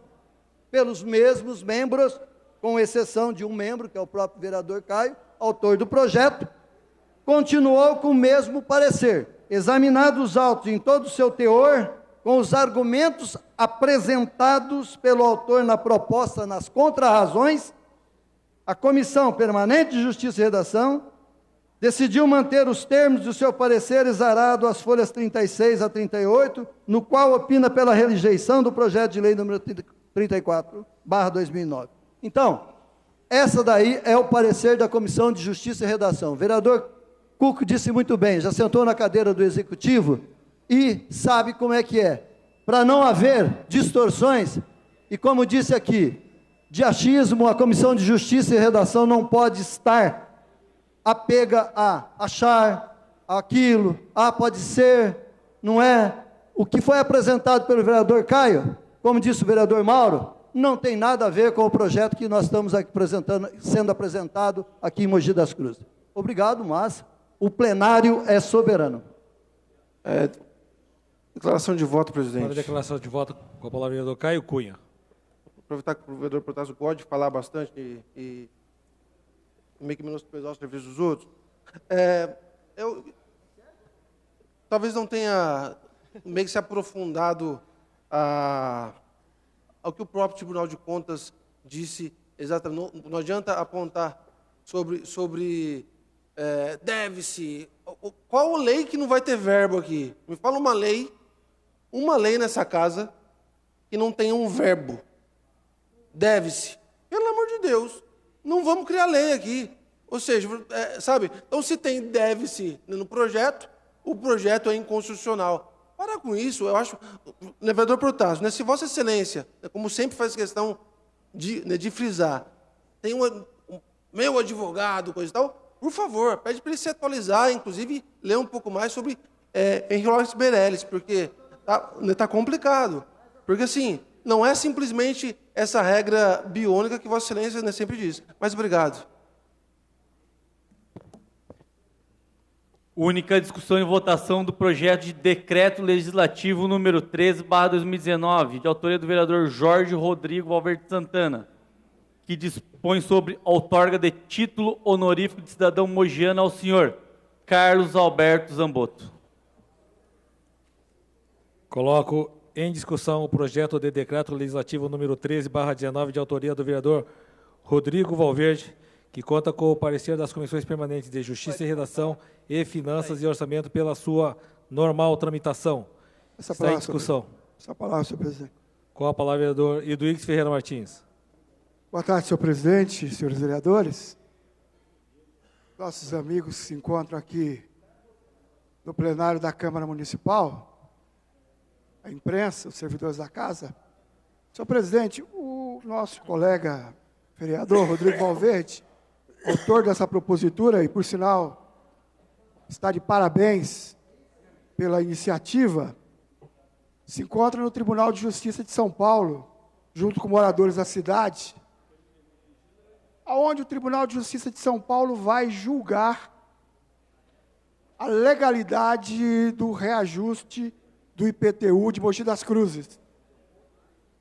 pelos mesmos membros, com exceção de um membro, que é o próprio vereador Caio, autor do projeto, continuou com o mesmo parecer. Examinados os autos em todo o seu teor, com os argumentos apresentados pelo autor na proposta nas contrarrazões, a Comissão Permanente de Justiça e Redação decidiu manter os termos do seu parecer exarado às folhas 36 a 38, no qual opina pela rejeição do projeto de lei número 34/2009. Então, essa daí é o parecer da Comissão de Justiça e Redação. O vereador Cuco disse muito bem, já sentou na cadeira do Executivo e sabe como é que é. Para não haver distorções, e como disse aqui, de achismo, a Comissão de Justiça e Redação não pode estar apega a achar aquilo, pode ser, não é? O que foi apresentado pelo vereador Caio, como disse o vereador Mauro, não tem nada a ver com o projeto que nós estamos aqui sendo apresentado aqui em Mogi das Cruzes. Obrigado, mas o plenário é soberano. Declaração de voto, presidente. Para a declaração de voto, com a palavra o vereador Caio Cunha. Aproveitar que o vereador Protásio pode falar bastante e meio que menosprezar o serviço dos outros. Eu talvez não tenha meio que se aprofundado ao que o próprio Tribunal de Contas disse exatamente. Não adianta apontar sobre deve-se. Qual lei que não vai ter verbo aqui? Me fala uma lei nessa casa que não tenha um verbo. Deve-se. Pelo amor de Deus. Não vamos criar lei aqui. Ou seja, sabe? Então, se tem deve-se no projeto, o projeto é inconstitucional. Para com isso, eu acho... Vereador Protásio, né, se Vossa Excelência, como sempre faz questão de frisar, tem meu advogado, coisa e tal, por favor, pede para ele se atualizar, inclusive ler um pouco mais sobre Henri Lawrence Meirelles, porque está complicado. Porque, assim, não é simplesmente essa regra biônica que Vossa Excelência sempre diz. Mas obrigado. Única discussão e votação do projeto de decreto legislativo número 13/2019, de autoria do vereador Jorge Rodrigo Valverde Santana, que dispõe sobre outorga de título honorífico de cidadão mogiano ao senhor Carlos Alberto Zambotto. Coloco em discussão o projeto de decreto legislativo número 13/19, de autoria do vereador Rodrigo Valverde, que conta com o parecer das comissões permanentes de Justiça e Redação e Finanças e Orçamento pela sua normal tramitação. Está em discussão. Essa palavra, senhor presidente. Com a palavra, vereador Eduígues Ferreira Martins. Boa tarde, senhor presidente, senhores vereadores. Nossos amigos que se encontram aqui no plenário da Câmara Municipal, a imprensa, os servidores da casa. Senhor presidente, o nosso colega vereador Rodrigo Valverde, autor dessa propositura, e por sinal está de parabéns pela iniciativa, se encontra no Tribunal de Justiça de São Paulo, junto com moradores da cidade, aonde o Tribunal de Justiça de São Paulo vai julgar a legalidade do reajuste do IPTU de Mogi das Cruzes.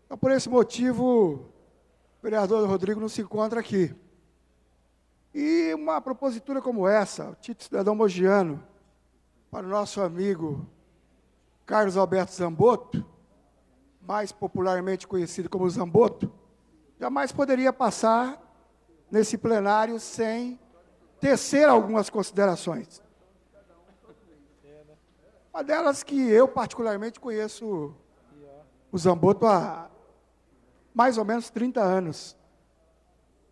Então, por esse motivo, o vereador Rodrigo não se encontra aqui. E uma propositura como essa, o título cidadão mogiano, para o nosso amigo Carlos Alberto Zambotto, mais popularmente conhecido como Zambotto, jamais poderia passar nesse plenário sem tecer algumas considerações. Uma delas que eu particularmente conheço o Zambotto há mais ou menos 30 anos.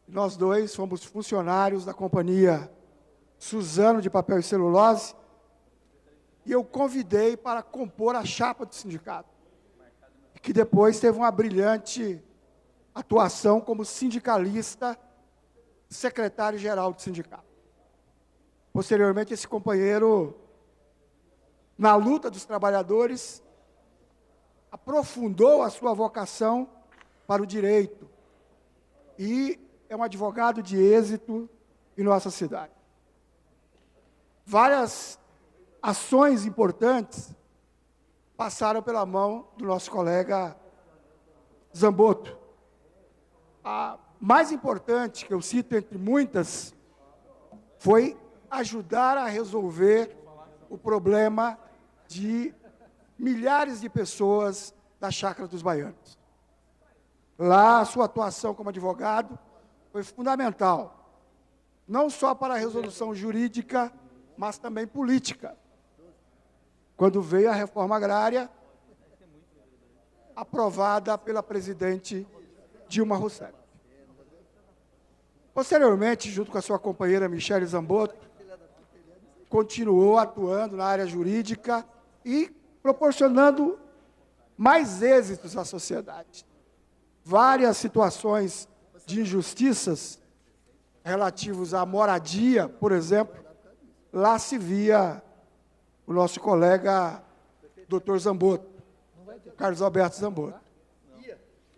Nós dois fomos funcionários da companhia Suzano de Papel e Celulose, e eu convidei para compor a chapa do sindicato, que depois teve uma brilhante atuação como sindicalista, secretário-geral do sindicato. Posteriormente, esse companheiro, na luta dos trabalhadores, aprofundou a sua vocação para o direito e é um advogado de êxito em nossa cidade. várias ações importantes passaram pela mão do nosso colega Zambotto. A mais importante, que eu cito entre muitas, foi ajudar a resolver o problema de milhares de pessoas da Chácara dos Baianos. Lá, a sua atuação como advogado foi fundamental, não só para a resolução jurídica, mas também política. Quando veio a reforma agrária, aprovada pela presidente Dilma Rousseff. Posteriormente, junto com a sua companheira Michele Zambotto, continuou atuando na área jurídica e proporcionando mais êxitos à sociedade. Várias situações de injustiças relativos à moradia, por exemplo, lá se via o nosso colega Dr. Zambotto, Carlos Alberto Zambotto.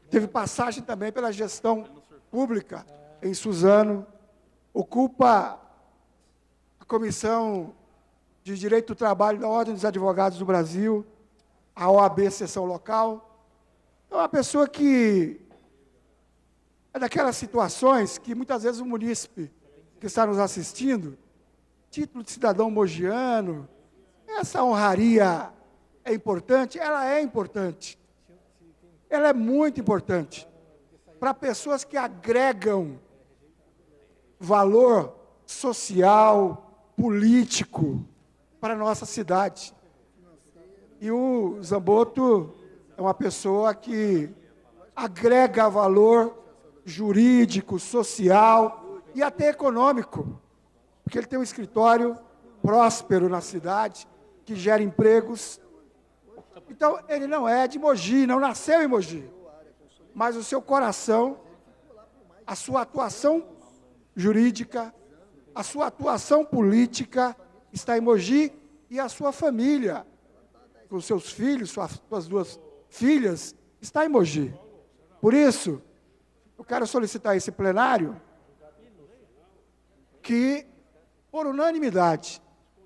Teve passagem também pela gestão pública em Suzano, ocupa a Comissão de Direito do Trabalho da Ordem dos Advogados do Brasil, a OAB Seção Local. É uma pessoa que é daquelas situações que muitas vezes o munícipe que está nos assistindo, título de cidadão mogiano, essa honraria é importante? Ela é importante. Ela é muito importante para pessoas que agregam valor social, político para a nossa cidade. E o Zambotto é uma pessoa que agrega valor jurídico, social e até econômico, porque ele tem um escritório próspero na cidade, que gera empregos. Então, ele não é de Mogi, não nasceu em Mogi, mas o seu coração, a sua atuação jurídica, a sua atuação política está em Mogi, e a sua família, com seus filhos, suas duas filhas, está em Mogi. Por isso, eu quero solicitar a esse plenário que, por unanimidade,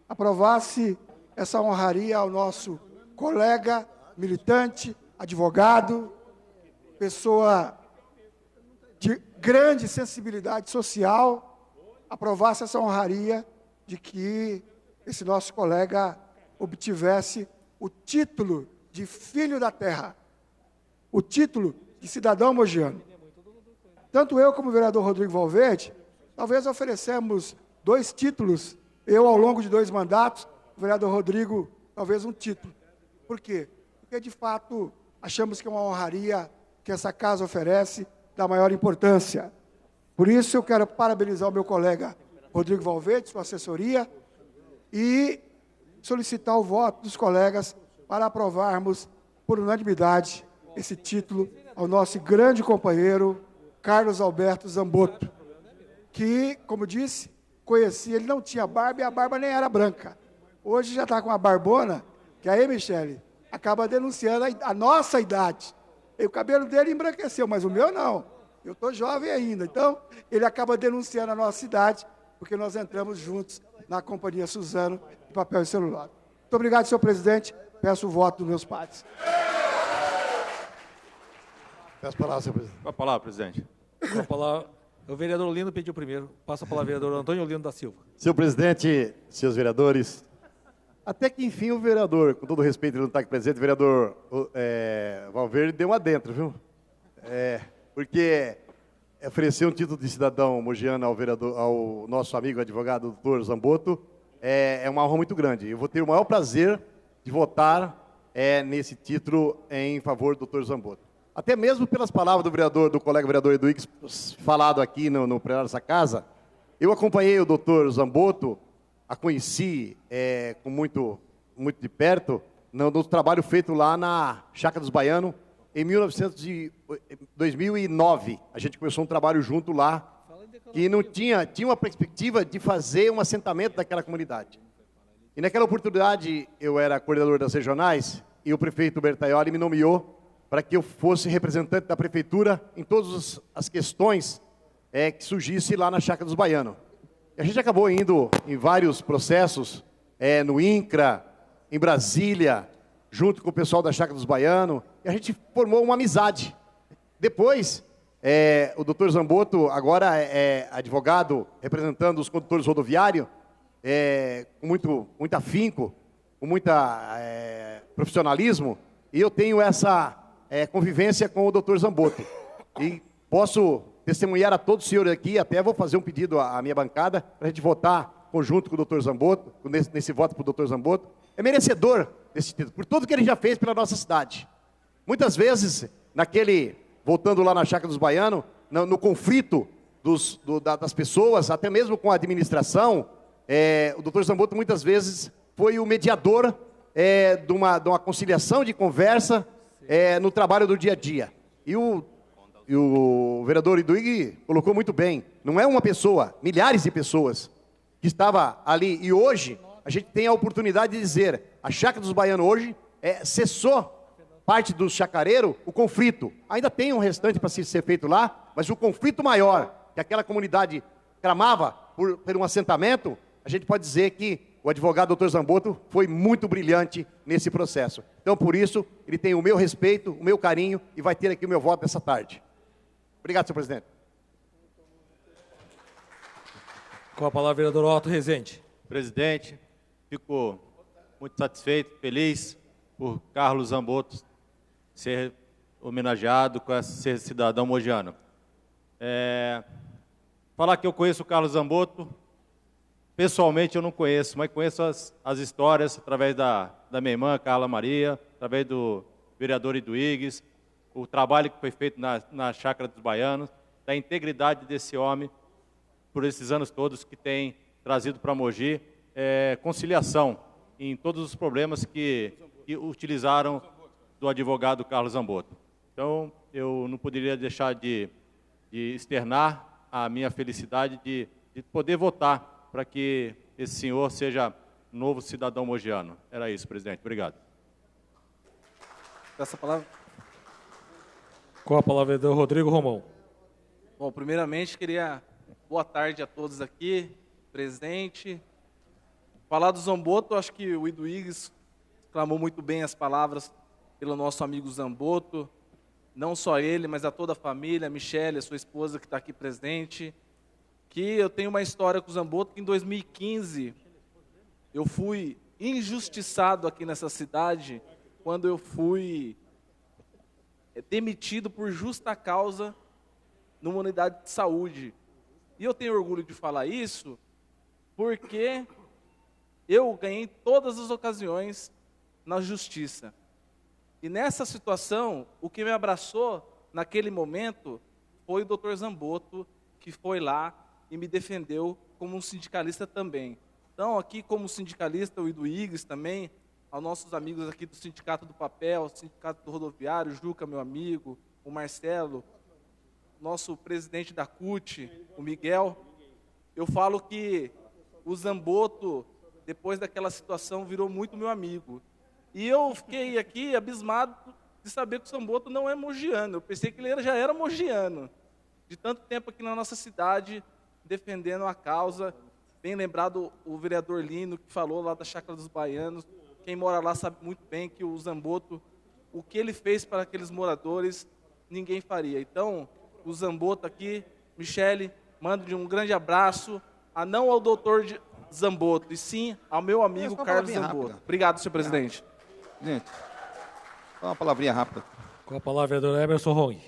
aprovasse essa honraria ao nosso colega, militante, advogado, pessoa de grande sensibilidade social, aprovasse essa honraria de que esse nosso colega obtivesse o título de filho da terra, o título de cidadão mogiano. Tanto eu como o vereador Rodrigo Valverde, talvez oferecemos 2 títulos, eu ao longo de 2 mandatos, o vereador Rodrigo talvez um título. Por quê? Porque, de fato, achamos que é uma honraria que essa casa oferece da maior importância. Por isso, eu quero parabenizar o meu colega Rodrigo Valverde, sua assessoria, e solicitar o voto dos colegas para aprovarmos, por unanimidade, esse título ao nosso grande companheiro, Carlos Alberto Zambotto, que, como disse, conheci, ele não tinha barba e a barba nem era branca. Hoje já está com uma barbona, que aí, Michele, acaba denunciando a nossa idade. E o cabelo dele embranqueceu, mas o meu não. Eu estou jovem ainda. Então, ele acaba denunciando a nossa idade, porque nós entramos juntos na Companhia Suzano de Papel e Celular. Muito obrigado, senhor presidente. Peço o voto dos meus pares. Peço a palavra, senhor presidente. Com a palavra, presidente. Com a palavra, o vereador Lino pediu primeiro. Passa a palavra ao vereador Antônio Lino da Silva. Senhor presidente, senhores vereadores, até que enfim o vereador, com todo respeito, ele não está aqui presente, o vereador Valverde deu uma dentro, viu? Porque oferecer um título de cidadão mogiano ao nosso amigo advogado doutor Zambotto é uma honra muito grande. Eu vou ter o maior prazer de votar nesse título em favor do doutor Zambotto. Até mesmo pelas palavras do colega vereador Eduígues, falado aqui no plenário dessa casa, eu acompanhei o doutor Zambotto, a conheci com muito de perto, no trabalho feito lá na Chácara dos Baianos, em 2009. A gente começou um trabalho junto lá, que não tinha uma perspectiva de fazer um assentamento daquela comunidade. E naquela oportunidade, eu era coordenador das regionais, e o prefeito Bertaioli me nomeou para que eu fosse representante da prefeitura em todas as questões que surgissem lá na Chácara dos Baianos. A gente acabou indo em vários processos, no INCRA, em Brasília, junto com o pessoal da Chácara dos Baianos, e a gente formou uma amizade. Depois, o doutor Zambotto agora é advogado representando os condutores rodoviários, com muito afinco, com muita profissionalismo, e eu tenho essa convivência com o doutor Zambotto. E posso testemunhar a todos os senhores aqui, até vou fazer um pedido à minha bancada, para a gente votar conjunto com o doutor Zambotto, nesse voto para o doutor Zambotto. É merecedor desse título, por tudo que ele já fez pela nossa cidade. Muitas vezes, voltando lá na Chácara dos Baianos, no conflito das pessoas, até mesmo com a administração, o doutor Zambotto muitas vezes foi o mediador de uma conciliação de conversa no trabalho do dia a dia. E o vereador Iduígue colocou muito bem, não é uma pessoa, milhares de pessoas que estava ali. E hoje, a gente tem a oportunidade de dizer, a Chácara dos Baianos hoje cessou parte do chacareiro o conflito. Ainda tem um restante para ser feito lá, mas o conflito maior que aquela comunidade clamava por um assentamento, a gente pode dizer que o advogado doutor Zambotto foi muito brilhante nesse processo. Então, por isso, ele tem o meu respeito, o meu carinho e vai ter aqui o meu voto nessa tarde. Obrigado, senhor presidente. Com a palavra, vereador Otto Rezende. Presidente, fico muito satisfeito, feliz por Carlos Zambotto ser homenageado com ser cidadão mogiano. Falar que eu conheço o Carlos Zambotto, pessoalmente eu não conheço, mas conheço as histórias através da minha irmã, Carla Maria, através do vereador Iduígues, o trabalho que foi feito na Chácara dos Baianos, da integridade desse homem, por esses anos todos que tem trazido para Mogi conciliação em todos os problemas que utilizaram do advogado Carlos Zambotto. Então, eu não poderia deixar de externar a minha felicidade de poder votar para que esse senhor seja novo cidadão mogiano. Era isso, presidente. Obrigado. Essa palavra. Com a palavra, vereador Rodrigo Romão. Bom, primeiramente, queria boa tarde a todos aqui, presente. Falar do Zambotto, acho que o Iduígues clamou muito bem as palavras pelo nosso amigo Zambotto, não só ele, mas a toda a família, a Michele, a sua esposa que está aqui presente, que eu tenho uma história com o Zambotto, que em 2015 eu fui injustiçado aqui nessa cidade, quando eu fui demitido por justa causa numa unidade de saúde. E eu tenho orgulho de falar isso, porque eu ganhei todas as ocasiões na justiça. E nessa situação, o que me abraçou naquele momento foi o doutor Zambotto, que foi lá e me defendeu como um sindicalista também. Então, aqui como sindicalista, o Iduígues também, aos nossos amigos aqui do Sindicato do Papel, Sindicato do Rodoviário, o Juca, meu amigo, o Marcelo, nosso presidente da CUT, o Miguel, eu falo que o Zambotto, depois daquela situação, virou muito meu amigo. E eu fiquei aqui abismado de saber que o Zambotto não é mogiano. Eu pensei que ele já era mogiano. De tanto tempo aqui na nossa cidade, defendendo a causa. Bem lembrado o vereador Lino, que falou lá da Chácara dos Baianos. Quem mora lá sabe muito bem que o Zambotto, o que ele fez para aqueles moradores, ninguém faria. Então, o Zambotto aqui, Michele, mando um grande abraço, não ao doutor Zambotto, e sim ao meu amigo Carlos Zambotto. Rápida. Obrigado, senhor presidente. Gente, só uma palavrinha rápida. Com a palavra, vereador Emerson Rong.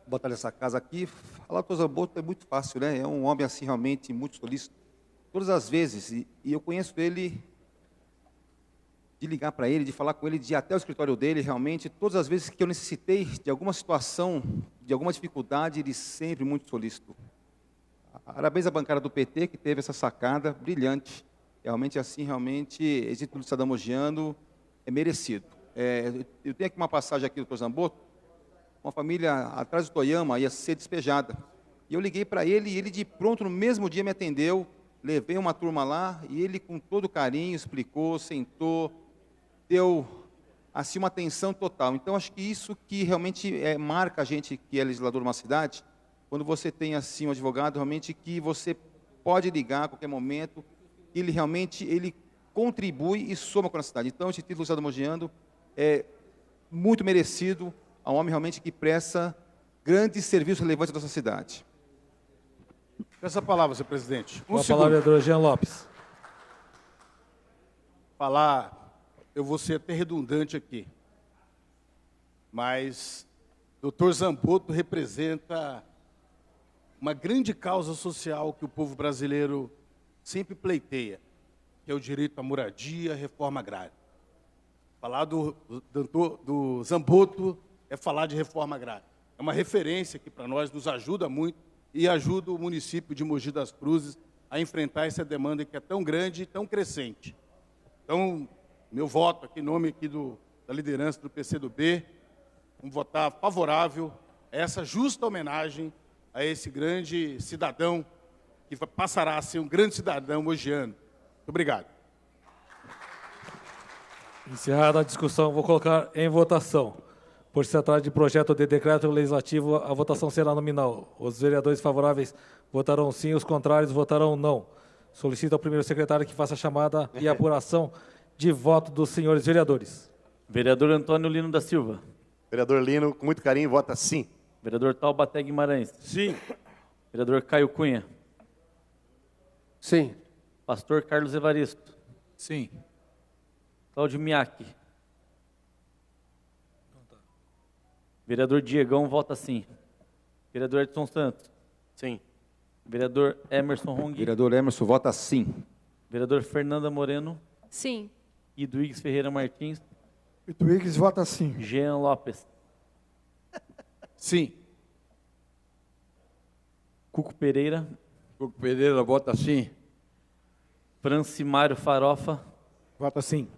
Botar nessa casa aqui, falar com o Zambotto é muito fácil, né? É um homem assim realmente muito solícito. Todas as vezes, e eu conheço ele, de ligar para ele, de falar com ele, de ir até o escritório dele, realmente, todas as vezes que eu necessitei de alguma situação, de alguma dificuldade, ele sempre muito solícito. Parabéns à bancada do PT, que teve essa sacada brilhante. Realmente, assim, realmente, esse título de cidadão mogiano é merecido. Eu tenho aqui uma passagem aqui do Dr. Zambotto, uma família atrás do Toyama ia ser despejada. E eu liguei para ele, e ele de pronto, no mesmo dia, me atendeu, levei uma turma lá, e ele com todo carinho explicou, sentou, deu assim uma atenção total. Então, acho que isso que realmente marca a gente que é legislador de uma cidade, quando você tem assim um advogado realmente que você pode ligar a qualquer momento, ele realmente contribui e soma com a cidade. Então, esse título que está homenageando é muito merecido a um homem realmente que presta grandes serviços relevantes à nossa cidade. Com essa palavra, senhor presidente. Com a palavra, vereador Jean Lopes. Eu vou ser até redundante aqui, mas Dr. Zamboto representa uma grande causa social que o povo brasileiro sempre pleiteia, que é o direito à moradia, reforma agrária. Falar do Zamboto é falar de reforma agrária. É uma referência que para nós nos ajuda muito e ajuda o município de Mogi das Cruzes a enfrentar essa demanda que é tão grande e tão crescente. Então, meu voto aqui, em nome aqui da liderança do PCdoB, vamos votar favorável a essa justa homenagem a esse grande cidadão que passará a ser um grande cidadão mogiano. Muito obrigado. Encerrada a discussão, vou colocar em votação. Por se tratar de projeto de decreto legislativo, a votação será nominal. Os vereadores favoráveis votarão sim, os contrários votarão não. Solicito ao primeiro secretário que faça a chamada e apuração de voto dos senhores vereadores. Vereador Antônio Lino da Silva. Vereador Lino, com muito carinho, vota sim. Vereador Taubaté Guimarães. Sim. Vereador Caio Cunha. Sim. Pastor Carlos Evaristo. Sim. Cláudio Miaki. Vereador Diegão vota sim. Vereador Edson Santos. Sim. Vereador Emerson Rong. Vereador Emerson vota sim. Vereador Fernanda Moreno. Sim. Iduígues Ferreira Martins. Iduígues vota sim. Jean Lopes. Sim. Cuco Pereira. Cuco Pereira vota sim. Francimário Farofa. Vota sim.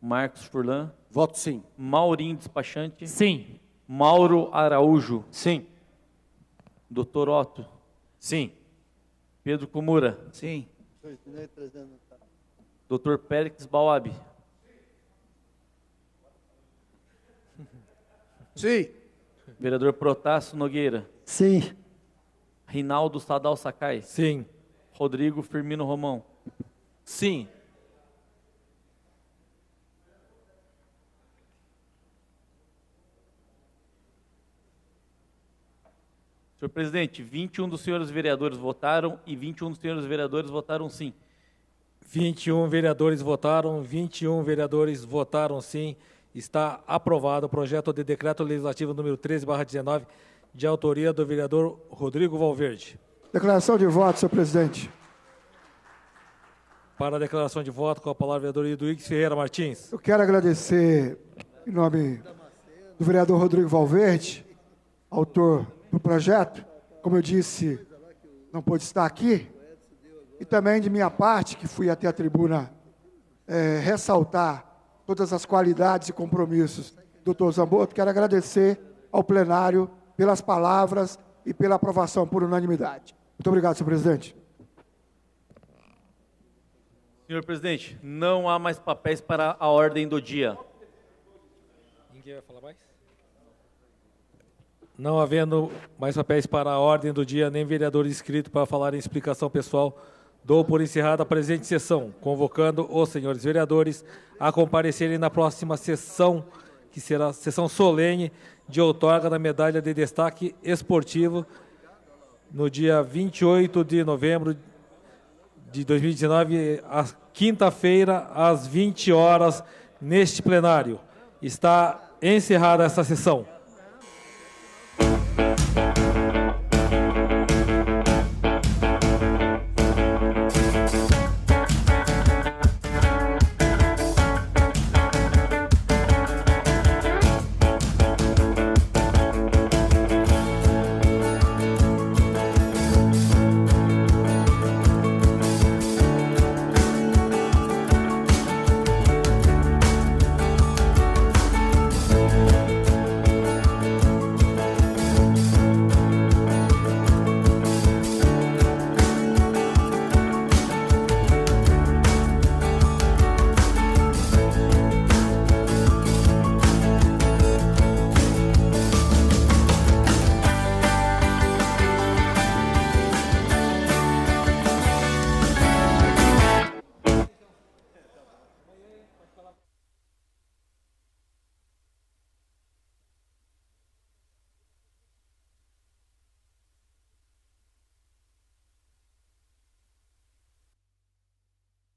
Marcos Furlan. Voto sim. Maurinho Despachante. Sim. Mauro Araújo. Sim. Dr. Otto. Sim. Pedro Comura. Sim. Dr. Périx Bauab. Sim. Vereador Protássio Nogueira. Sim. Rinaldo Sadal Sakai. Sim. Rodrigo Firmino Romão. Sim. Senhor presidente, 21 dos senhores vereadores votaram e 21 dos senhores vereadores votaram sim. 21 vereadores votaram, 21 vereadores votaram sim. Está aprovado o projeto de decreto legislativo número 13/19, de autoria do vereador Rodrigo Valverde. Declaração de voto, senhor presidente. Para a declaração de voto, com a palavra o vereador Iduígues Ferreira Martins. Eu quero agradecer, em nome do vereador Rodrigo Valverde, autor do projeto, como eu disse, não pôde estar aqui, e também de minha parte, que fui até a tribuna ressaltar todas as qualidades e compromissos do Dr. Zamboto, quero agradecer ao plenário pelas palavras e pela aprovação por unanimidade. Muito obrigado, senhor presidente. Senhor presidente, não há mais papéis para a ordem do dia. Ninguém vai falar mais? Não havendo mais papéis para a ordem do dia, nem vereador inscrito para falar em explicação pessoal, dou por encerrada a presente sessão, convocando os senhores vereadores a comparecerem na próxima sessão, que será a sessão solene de outorga da medalha de destaque esportivo, no dia 28 de novembro de 2019, a quinta-feira, às 20 horas, neste plenário. Está encerrada essa sessão.